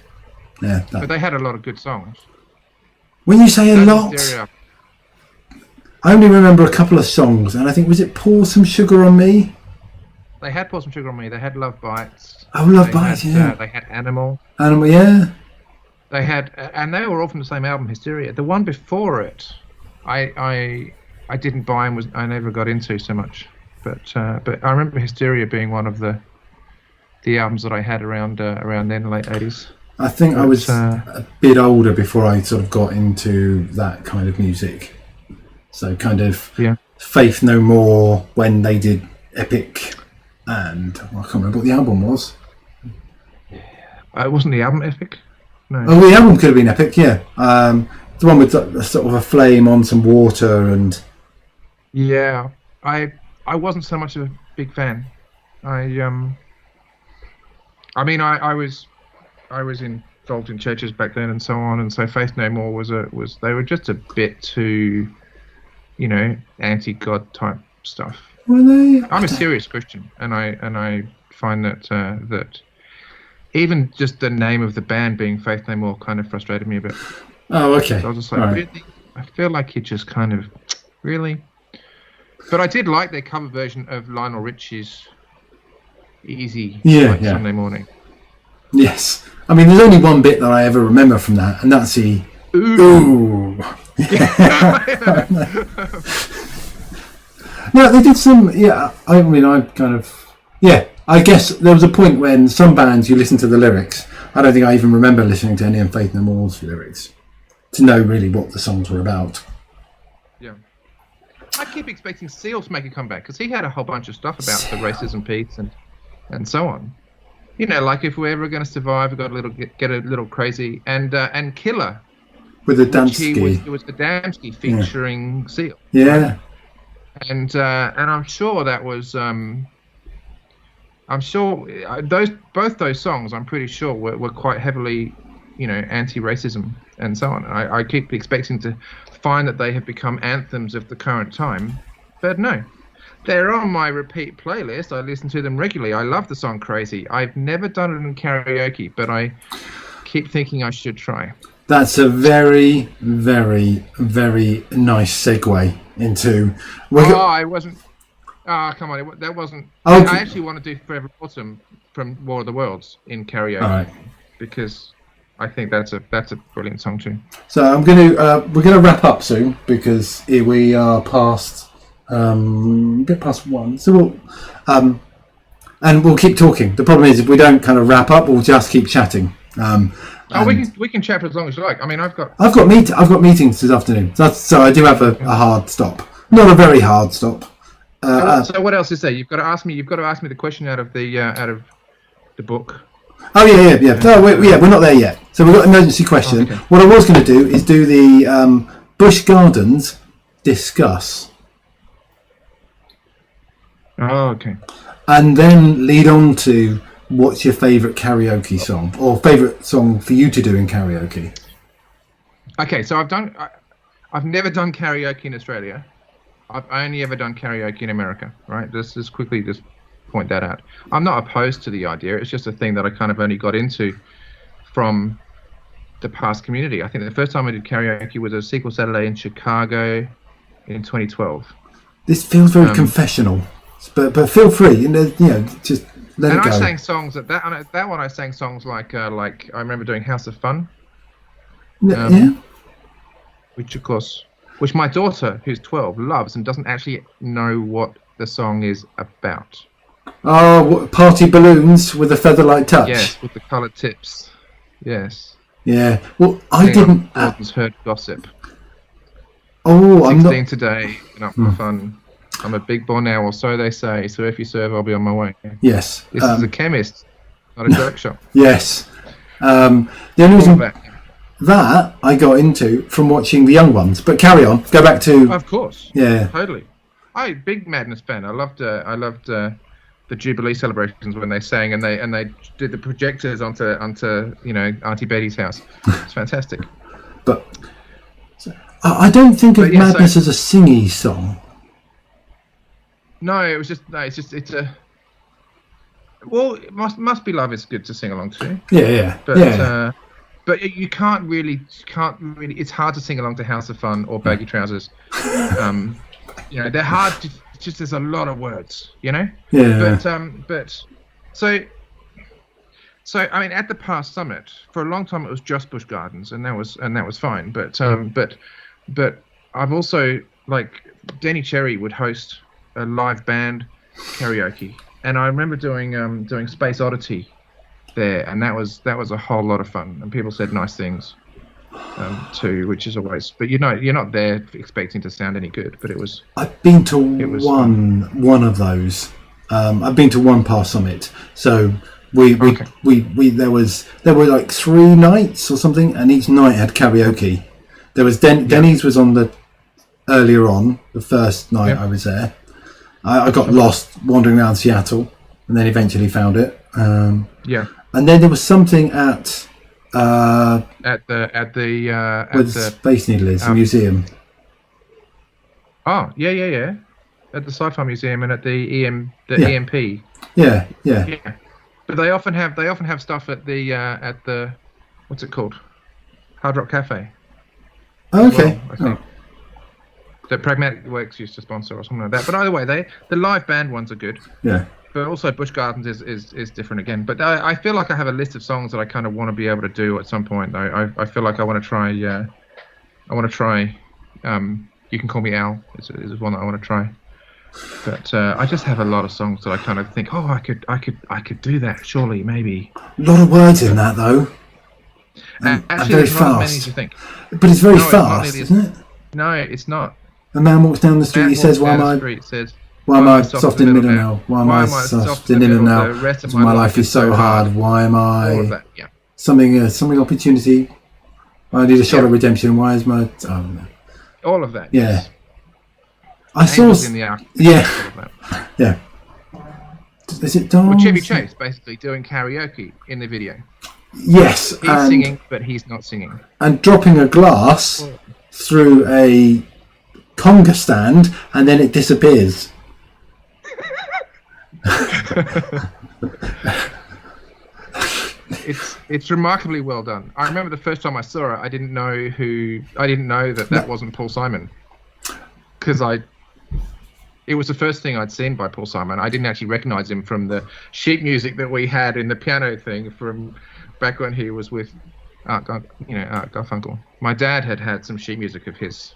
But they had a lot of good songs. When you say a lot, Hysteria. I only remember a couple of songs, and I think, was it Pour Some Sugar on Me? They had Pour Some Sugar on Me. They had Love Bites. Oh, Love Bites, yeah. They had Animal. Animal, yeah. They had, and they were all from the same album, Hysteria. The one before it, I didn't buy and I never got into so much. But I remember Hysteria being one of the albums that I had around then, late 80s. I think I was a bit older before I sort of got into that kind of music. So kind of Faith No More when they did Epic, and I can't remember what the album was. It wasn't the album Epic? No. Oh, the album could have been Epic, yeah. The one with sort of a flame on some water and... Yeah, I wasn't so much of a big fan. I mean, I was in involved in churches back then and so on, and so Faith No More was they were just a bit too, anti-God type stuff. Were they? I'm a serious Christian, and I find that that even just the name of the band being Faith No More kind of frustrated me a bit. Oh, okay. So I was just like, right. really? I feel like you just kind of, really? But I did like their cover version of Lionel Richie's Easy Sunday Morning. Yes. I mean, there's only one bit that I ever remember from that, and that's the ooh. No, they did some. Yeah, I mean, I kind of. Yeah, I guess there was a point when some bands you listen to the lyrics. I don't think I even remember listening to any of Faith No More's lyrics to know really what the songs were about. Yeah. I keep expecting Seal to make a comeback because he had a whole bunch of stuff about the racism piece and so on. Like if we're ever going to survive, we've got get a little crazy, and Killer with the Damsky. It was the Damsky featuring Seal. Yeah. Right? And I'm sure that was both those songs I'm pretty sure were quite heavily anti-racism and so on. I keep expecting to find that they have become anthems of the current time, but no. They're on my repeat playlist. I listen to them regularly. I love the song Crazy. I've never done it in karaoke, but I keep thinking I should try. That's a very, very, very nice segue into... I wasn't... come on. That wasn't... Oh, I actually want to do Forever Autumn from War of the Worlds in karaoke. All right. Because I think that's a brilliant song too. So we're gonna wrap up soon because we are past... a bit past 1, so we'll and we'll keep talking. The problem is if we don't kind of wrap up, we'll just keep chatting. We can chat for as long as you like. I mean, I've got meetings this afternoon, so I do have a hard stop, not a very hard stop. So what else is there? You've got to ask me the question out of the book. Oh yeah. No, we're not there yet. So we've got emergency question. Okay. What I was going to do is do the Busch Gardens discuss. Oh, okay. And then lead on to what's your favourite karaoke song or favourite song for you to do in karaoke? Okay, so I've never done karaoke in Australia. I've only ever done karaoke in America, right? Let's just quickly just point that out. I'm not opposed to the idea. It's just a thing that I kind of only got into from the past community. I think the first time I did karaoke was a Sequel Saturday in Chicago in 2012. This feels very confessional. But feel free, just let it go. And I sang songs that one. I sang songs like I remember doing House of Fun. Which my daughter, who's 12, loves and doesn't actually know what the song is about. Oh, Party Balloons with a Featherlight Touch. Yes, with the coloured tips. Yes. Yeah. Well, I didn't. Gordon's heard gossip. Oh, 16 I'm not. Today, and up for fun. I'm a big boy now, or so they say. So if you serve, I'll be on my way. Yes. This is a chemist, not a drug shop. Yes. The only reason that I got into from watching the young ones, but carry on. Go back to. Of course. Yeah. Totally. I'm a big Madness fan. I loved the Jubilee celebrations when they sang and they did the projectors onto Auntie Betty's house. It's fantastic. But I don't think of Madness as a singy song. No, it's a. Well, it must be love is good to sing along to. Yeah. But you can't really. It's hard to sing along to House of Fun or Baggy Trousers. They're hard. Just there's a lot of words, Yeah. But so I mean, at the past summit for a long time it was just Busch Gardens, and that was fine. But I've also Denny Cherry would host a live band karaoke, and I remember doing Space Oddity there, and that was a whole lot of fun, and people said nice things too, which is always. But you're not there expecting to sound any good, but it was. I've been to one of those. I've been to one past summit, so we there were like 3 nights or something, and each night had karaoke. There was Denny's was on the earlier on the first night I was there. I got lost wandering around Seattle, and then eventually found it. And then there was something at at where the the Space Needle is, the museum. Oh, yeah. At the Sci-Fi Museum and at the Yeah. EMP. Yeah. Yeah. But they often have stuff at the what's it called? Hard Rock Cafe. Okay. Well, I think. That Pragmatic Works used to sponsor or something like that. But either way, the live band ones are good. Yeah. But also Busch Gardens is different again. But I feel like I have a list of songs that I kind of want to be able to do at some point. I feel like I want to try. You Can Call Me Al is one that I want to try. But I just have a lot of songs that I kind of think, I could do that. Surely, maybe. A lot of words in that though. And actually, very there's not as many fast. as you think. But it's very No, it's not fast, nearly as- isn't it? No, it's not. A man walks down the street. Man He says, walks "Why down am the I? street, says, Why am I soft in the middle now? Why am I soft in the middle now? The rest of My life is so hard. Why am All of I that, yeah. something opportunity? I need a shot at redemption. Why is my no. All of that. Yeah. Yes. I saw. Angels in the Ark. Yeah. All of that. Yeah. Is it Don? Well, Chevy Chase basically doing karaoke in the video. Yes. He's singing, but he's not singing. And dropping a glass through a conga stand, and then it disappears. It's remarkably well done. I remember the first time I saw it, I didn't know that wasn't Paul Simon, because it was the first thing I'd seen by Paul Simon. I didn't actually recognise him from the sheet music that we had in the piano thing from back when he was with Art Garfunkel. My dad had some sheet music of his,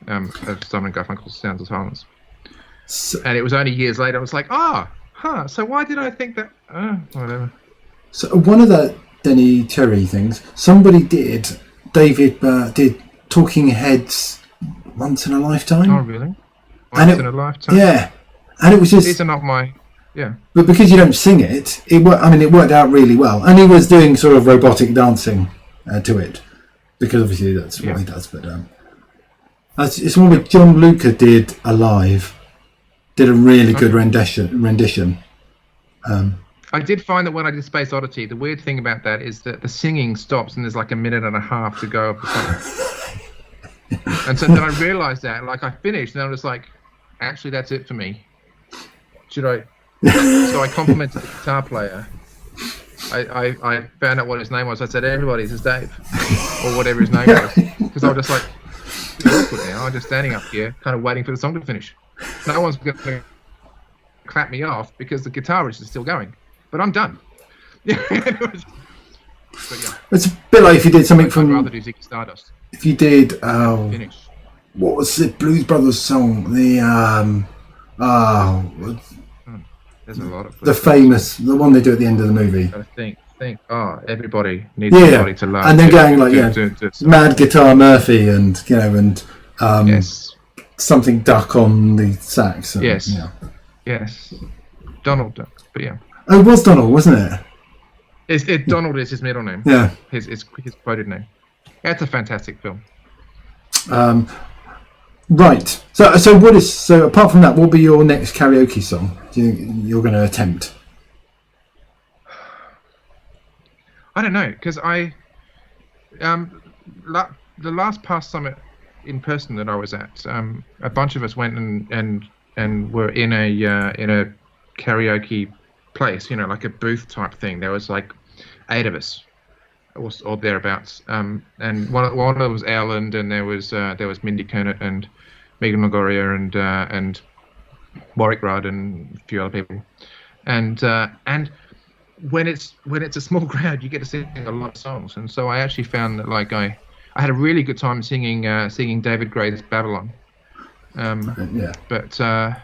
of Simon Garfunkel's Sounds of Silence. And it was only years later I was like, so why did I think that? Whatever. So one of the Denny Terry things, somebody did Talking Heads Once in a Lifetime. Oh, really? Once in a lifetime? Yeah. And it was just... These are not my... Yeah. But because you don't sing it, it worked out really well. And he was doing sort of robotic dancing to it. Because obviously that's what he does. But it's one where John Luca did a really good rendition. I did find that when I did Space Oddity, the weird thing about that is that the singing stops and there's like a minute and a half to go of the song. And so then I realised that, like I finished and I was like, actually that's it for me. Should I? So I complimented the guitar player. I found out what his name was. I said, everybody, this is Dave. Or whatever his name was. Because I was just like, it's awkward now. I'm just standing up here kind of waiting for the song to finish. No one's going to clap me off because the guitarist is still going. But I'm done. But yeah. It's a bit like if you did something from... I'd rather do Ziggy Stardust. If you did... Finish. What was the Blues Brothers song? The... There's a lot of... The famous... The one they do at the end of the movie. I think... everybody needs somebody to love. And then going like, Mad Guitar Murphy and, yes. Something Duck on the sax. And, yes. Yes. Donald Duck, but yeah. Oh, it was Donald, wasn't it? Donald is his middle name. Yeah. His quoted name. Yeah, it's a fantastic film. Right. So apart from that, what will be your next karaoke song? Do you think you're going to attempt? I don't know, because the last past summit in person that I was at, a bunch of us went and were in a karaoke place, like a booth type thing. There was like 8 of us, or thereabouts. And one of them was Erland, and there was Mindy Kernet and Megan Longoria and Warwick Rudd and a few other people. And when it's a small crowd, you get to sing a lot of songs. And so I actually found that like I had a really good time singing David Gray's Babylon. But so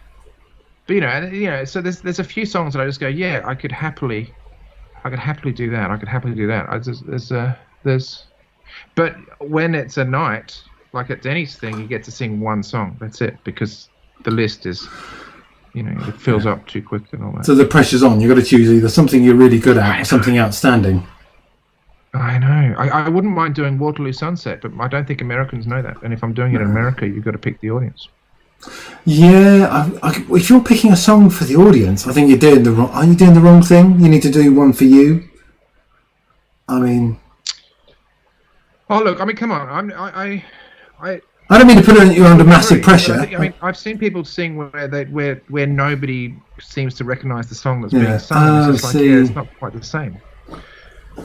there's a few songs that I just go, yeah, I could happily do that. But when it's a night like at Denny's thing, you get to sing one song. That's it, because the list is, it fills up too quick and all that. So the pressure's on. You've got to choose either something you're really good at or something outstanding. I know. I wouldn't mind doing Waterloo Sunset, but I don't think Americans know that. And if I'm doing it in America, you've got to pick the audience. Yeah, if you're picking a song for the audience, I think you're doing the wrong. Are you doing the wrong thing? You need to do one for you. I mean, Oh look, I mean, come on. I don't mean to put you under massive agree, pressure. but I mean, I've seen people sing where nobody seems to recognise the song that's Yeah. being sung. It's just like, see. yeah, it's not quite the same.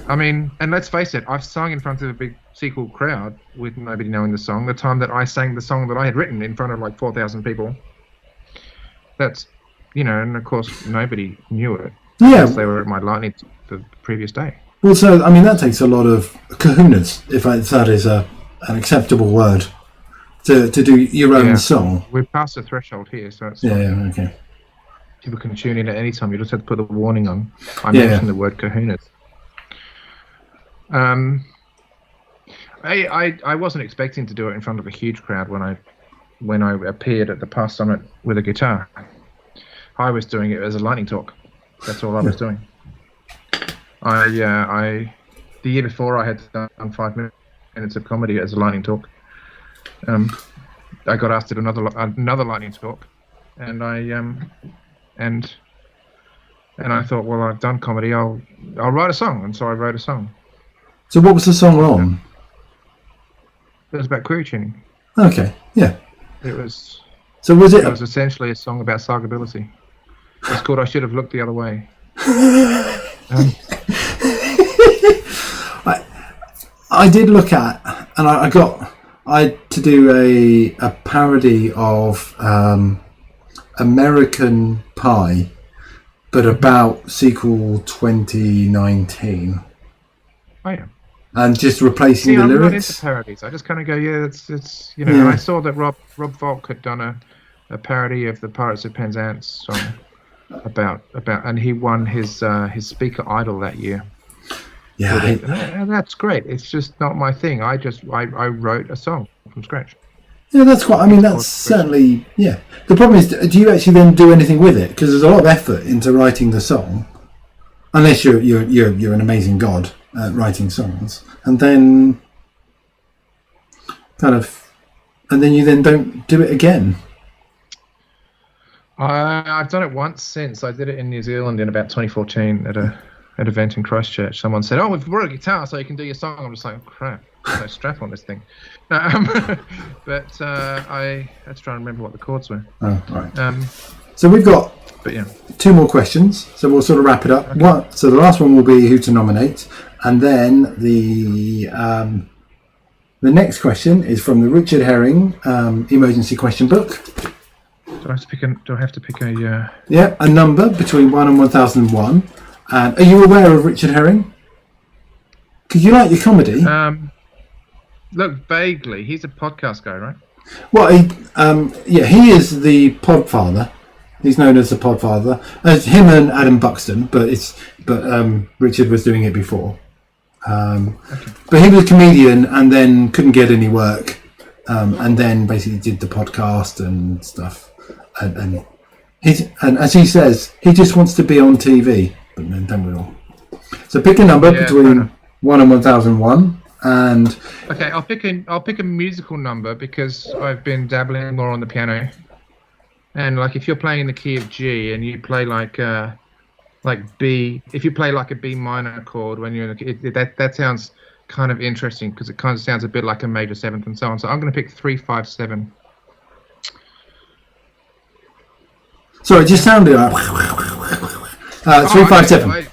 I mean, and let's face it, I've sung in front of a big sequel crowd with nobody knowing the song. The time that I sang the song that I had written in front of like 4,000 people. That's, and of course nobody knew it. Yeah. Because they were at my lightning the previous day. Well, so I mean that takes a lot of kahunas, if that is an acceptable word, to do your own song. We've passed the threshold here, so it's Yeah. Okay. people can tune in at any time. You just have to put the warning on. I Yeah. mentioned the word kahunas. I wasn't expecting to do it in front of a huge crowd when I appeared at the Past Summit with a guitar. I was doing it as a lightning talk. That's all I was doing. The year before I had done 5 minutes of comedy as a lightning talk. I got asked to do another lightning talk, and I thought, well, I've done comedy. I'll write a song, and so I wrote a song. So what was the song on? It was about query tuning. Okay. Yeah. It was. So was it? It was essentially a song about sagability. It's called "I Should Have Looked the Other Way." I did look at, and I had to do a parody of American Pie, but about sequel 2019. Oh yeah. And just replacing the I'm not lyrics. into parodies. I just kind of go, it's Yeah. I saw that Rob Farley had done a parody of the Pirates of Penzance song about, and he won his Speaker Idol that year. Yeah, And that's great. It's just not my thing. I wrote a song from scratch. yeah, that's quite. I mean, that's certainly. Yeah. The problem is, do you actually then do anything with it? Because there's a lot of effort into writing the song, unless you're an amazing god at writing songs, and then and then you then don't do it again. I've done it once since. I did it in New Zealand in about 2014 at an event in Christchurch. Someone said, "Oh, we've brought a guitar so you can do your song." I'm just like, oh, crap, there's no strap on this thing. But I had to try and remember what the chords were. Oh, right. So we've got But yeah. 2 more questions, so we'll sort of wrap it up. Okay. So the last one will be who to nominate, and then the next question is from the Richard Herring emergency question book. Do I have to pick a? Yeah, a number between 1 and 1001. And are you aware of Richard Herring? Because you like your comedy. Look, vaguely. He's a podcast guy, right? Well, he is the Podfather. He's known as the Podfather. As him and Adam Buxton, but Richard was doing it before. Okay. But he was a comedian and then couldn't get any work, and then basically did the podcast and stuff. And as he says, he just wants to be on TV. But then don't we all? So pick a number between 1 and 1001, and okay, I'll pick a musical number because I've been dabbling more on the piano. And like if you're playing in the key of G and you play like B, if you play like a B minor chord when you're in that sounds kind of interesting because it kind of sounds a bit like a major seventh and so on. So I'm going to pick 357. sorry, it just sounded like 357.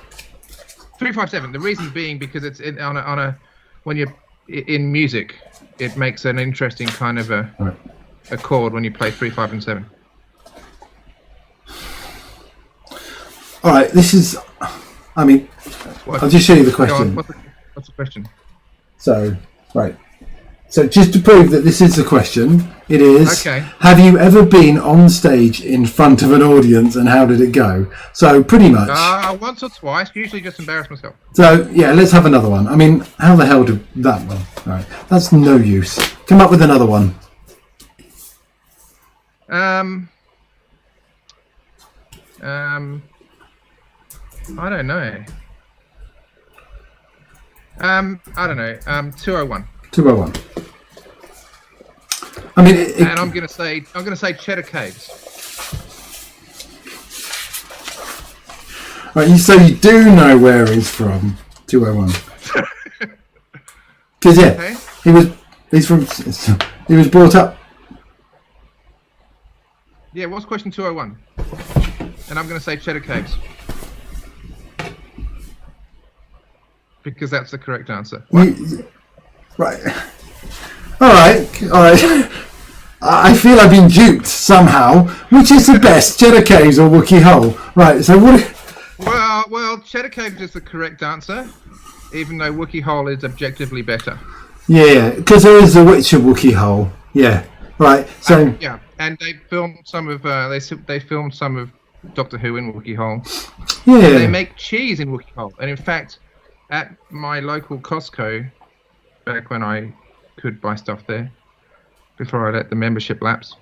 357. The reason being because it's on a when you're in music, it makes an interesting kind of a chord when you play 3, 5, and 7. All right, this is. I mean, I'll just show you the question. What's the question? So, right. So, just to prove that this is the question, it is: Okay. Have you ever been on stage in front of an audience, and how did it go? So, pretty much. Once or twice. Usually, just embarrass myself. So, yeah, let's have another one. I mean, how the hell did that one? All right, that's no use. Come up with another one. I don't know. I don't know. 201. 201. I mean, And I'm gonna say Cheddar Caves. right, so you do know where he's from. 201. Because yeah, Okay. He was brought up. Yeah, what's question 201? And I'm going to say cheddar caves. Because that's the correct answer. Right. All right. I feel I've been duped somehow. Which is the best, cheddar caves or Wookiee Hole? Right. So what? Well, cheddar caves is the correct answer, even though Wookiee Hole is objectively better. Yeah, because there is a Witcher Wookiee Hole. Yeah. Right. So yeah, and they filmed some of they filmed some of Doctor Who in Wookiee Hole. Yeah. They make cheese in Wookiee Hole, and in fact, at my local Costco, back when I could buy stuff there, before I let the membership lapse,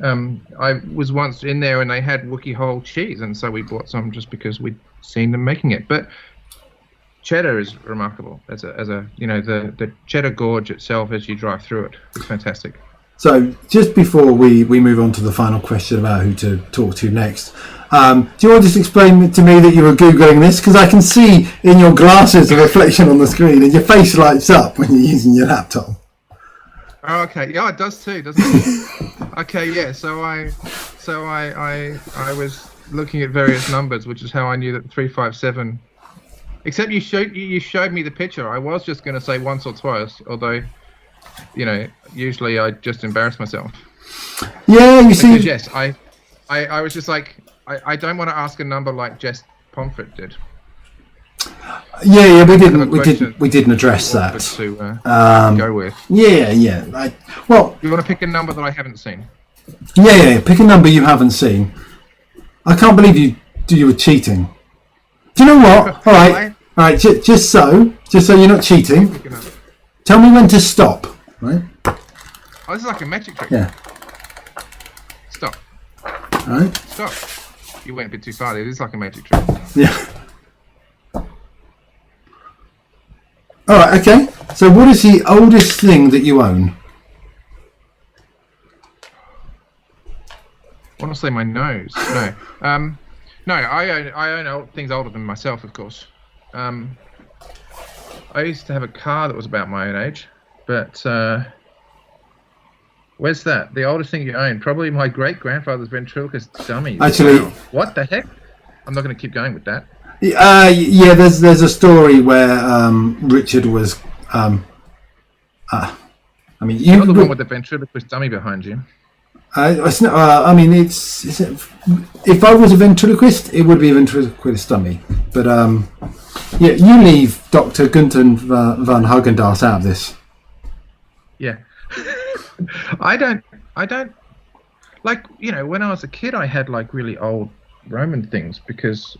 I was once in there and they had Wookiee Hole cheese, and so we bought some just because we'd seen them making it. But cheddar is remarkable as a the cheddar gorge itself as you drive through it is fantastic. So just before we move on to the final question about who to talk to next, do you want to just explain to me that you were Googling this? Because I can see in your glasses a reflection on the screen and your face lights up when you're using your laptop. Oh, okay. Yeah, it does too, doesn't it? Okay, yeah. So I was looking at various numbers, which is how I knew that 357. Except you showed me the picture. I was just going to say once or twice, although, usually I just embarrass myself. Yeah, you see. Because yes, I was just like, I don't want to ask a number like Jess Pomfret did. Yeah, we didn't address that. To go with. Yeah. You want to pick a number that I haven't seen? Yeah. Pick a number you haven't seen. I can't believe you were cheating. Do you know what? All right. Just so you're not cheating. Tell me when to stop. Right. Oh, this is like a magic trick. Yeah. Stop. All right. Stop. You went a bit too far there. This is like a magic trick. Yeah. All right. Okay. So, what is the oldest thing that you own? I want to say my nose. No. No. I own things older than myself, of course. I used to have a car that was about my own age, but where's that? The oldest thing you own? Probably my great-grandfather's ventriloquist dummy. Actually, wow. What the heck? I'm not going to keep going with that. Yeah, there's a story where Richard was. You're the one with the ventriloquist dummy behind you. It's not, if I was a ventriloquist, it would be a ventriloquist dummy. But yeah, you leave Dr. Gunther van Hagendas out of this. Yeah. I don't like, when I was a kid I had like really old Roman things because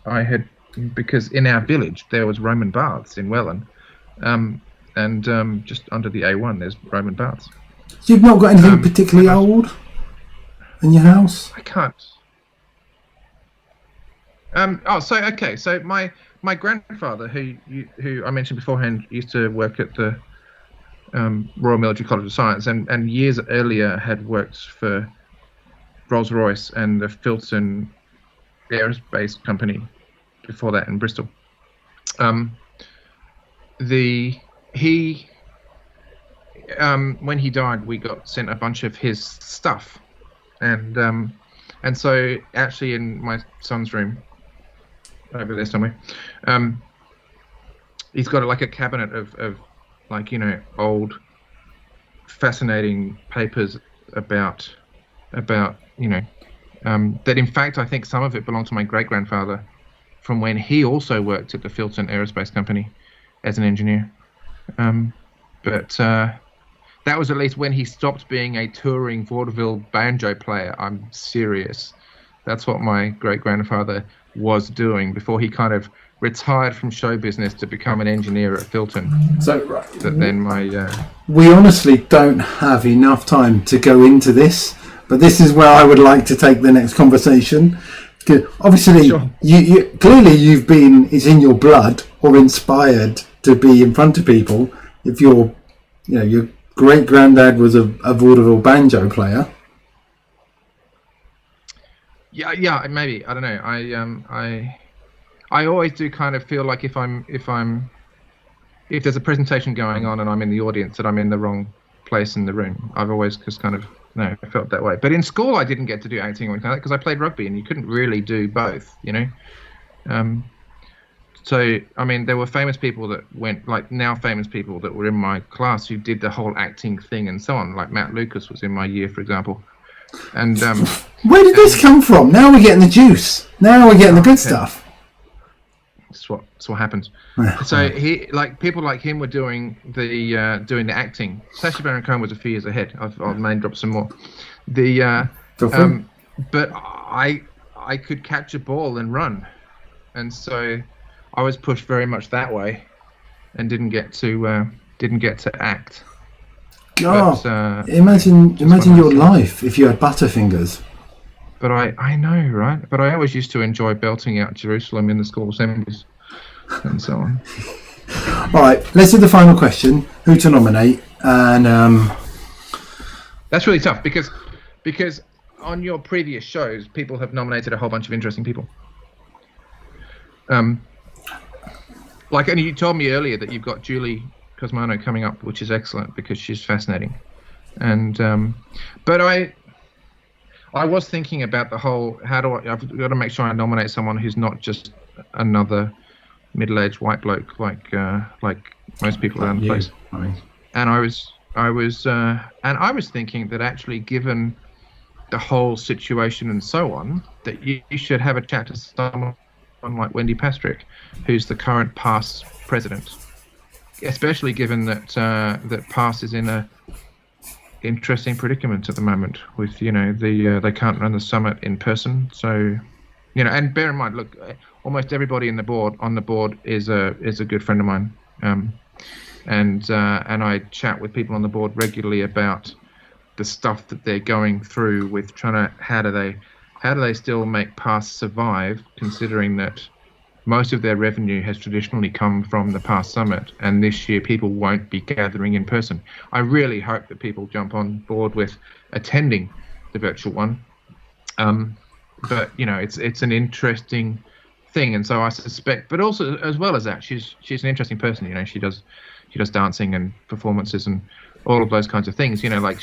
in our village there was Roman baths in Welland. And just under the A1 there's Roman baths. You've not got anything particularly old in your house? I can't. So my grandfather, who I mentioned beforehand, used to work at the Royal Military College of Science, and years earlier had worked for Rolls-Royce and the Filton Aerospace Company before that in Bristol. When he died, we got sent a bunch of his stuff, and so actually in my son's room over there somewhere, he's got like a cabinet of like old fascinating papers about that in fact I think some of it belonged to my great-grandfather from when he also worked at the Filton Aerospace Company as an engineer. But that was at least when he stopped being a touring vaudeville banjo player. I'm serious. That's what my great-grandfather was doing before he kind of retired from show business to become an engineer at Filton. So but then we honestly don't have enough time to go into this, but this is where I would like to take the next conversation. Obviously, sure. you clearly it's in your blood or inspired to be in front of people. If your great granddad was a vaudeville banjo player. Yeah, maybe, I don't know. I always do kind of feel like if I'm if there's a presentation going on and I'm in the audience, that I'm in the wrong place in the room. I've always just kind of felt that way. But in school, I didn't get to do acting or anything like that because I played rugby, and you couldn't really do both, So, I mean, there were famous people that went, like now famous people that were in my class who did the whole acting thing and so on. Like Matt Lucas was in my year, for example. And where did this come from? Now we're getting the juice. Now we're getting the good stuff. That's what happens. So people like him were doing the acting. Sacha Baron Cohen was a few years ahead. I'll name drop some more. But I could catch a ball and run, and so I was pushed very much that way, and didn't get to act. God, but, imagine your life if you had butterfingers. But I know, right? But I always used to enjoy belting out Jerusalem in the school assemblies and so on. All right, let's do the final question: who to nominate? And that's really tough because on your previous shows, people have nominated a whole bunch of interesting people. And you told me earlier that you've got Julie Cosmano coming up, which is excellent because she's fascinating. And but I was thinking about the whole I've got to make sure I nominate someone who's not just another middle-aged white bloke like most people around the place. And I was thinking that actually, given the whole situation and so on, that you should have a chat to someone like Wendy Pastrick, who's the current past president, especially given that that past is in a interesting predicament at the moment with they can't run the summit in person, so and bear in mind, look, almost everybody on the board is a good friend of mine, and I chat with people on the board regularly about the stuff that they're going through with trying to how do they still make past survive, considering that most of their revenue has traditionally come from the past summit, and this year people won't be gathering in person. I really hope that people jump on board with attending the virtual one. But it's an interesting thing, and so I suspect. But also, as well as that, she's an interesting person. She does dancing and performances and all of those kinds of things. Like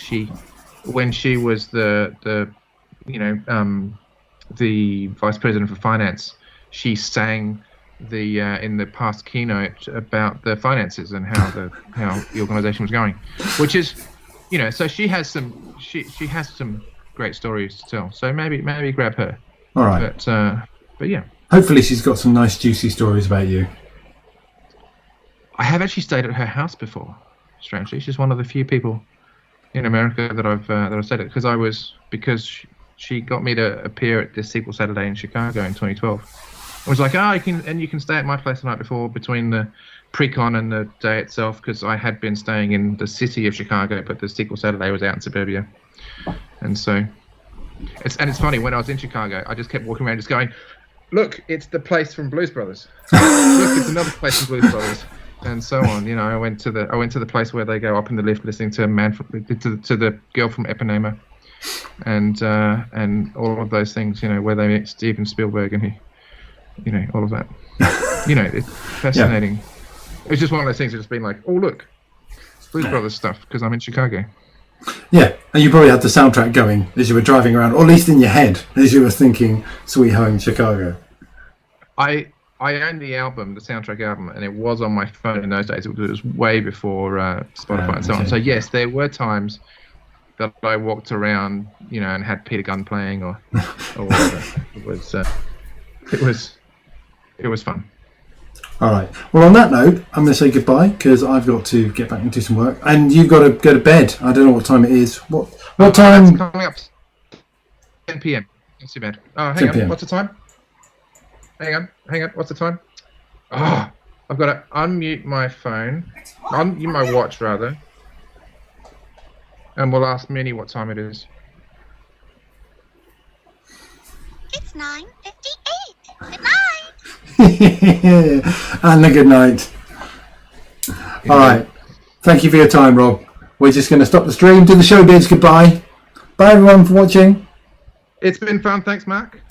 when she was the vice president for finance, she sang in the past keynote about the finances and how the organization was going, which is so she has some great stories to tell. So maybe grab her. All right. But yeah. Hopefully she's got some nice juicy stories about you. I have actually stayed at her house before. Strangely, she's one of the few people in America that I've stayed at because she got me to appear at this Sequel Saturday in Chicago in 2012. I was like, you can stay at my place the night before between the pre-con and the day itself, because I had been staying in the city of Chicago, but the Sequel Saturday was out in suburbia, and so it's funny, when I was in Chicago, I just kept walking around just going, look, it's the place from Blues Brothers. Look, it's another place from Blues Brothers. And so on. I went to the place where they go up in the lift listening to to the girl from Ipanema, and all of those things. Where they meet Steven Spielberg and all of that. It's fascinating. Yeah. It's just one of those things that's been like, oh look, it's Blues Brothers stuff because I'm in Chicago. Yeah, and you probably had the soundtrack going as you were driving around, or at least in your head as you were thinking "Sweet Home Chicago." I owned the soundtrack album, and it was on my phone in those days. It was way before Spotify and so on. So yes, there were times that I walked around, and had Peter Gunn playing or whatever. It was fun. All right. Well, on that note, I'm going to say goodbye because I've got to get back and do some work, and you've got to go to bed. I don't know what time it is. What time? It's coming up 10 p.m. It's too bad. Oh, hang on. PM. What's the time? Hang on. What's the time? Oh, I've got to unmute my phone. Unmute my watch, rather. And we'll ask Minnie what time it is. It's 9:58. Good night. And a good night. All right. Thank you for your time, Rob. We're just going to stop the stream, do the showbiz goodbye. Bye, everyone, for watching. It's been fun. Thanks, Mark.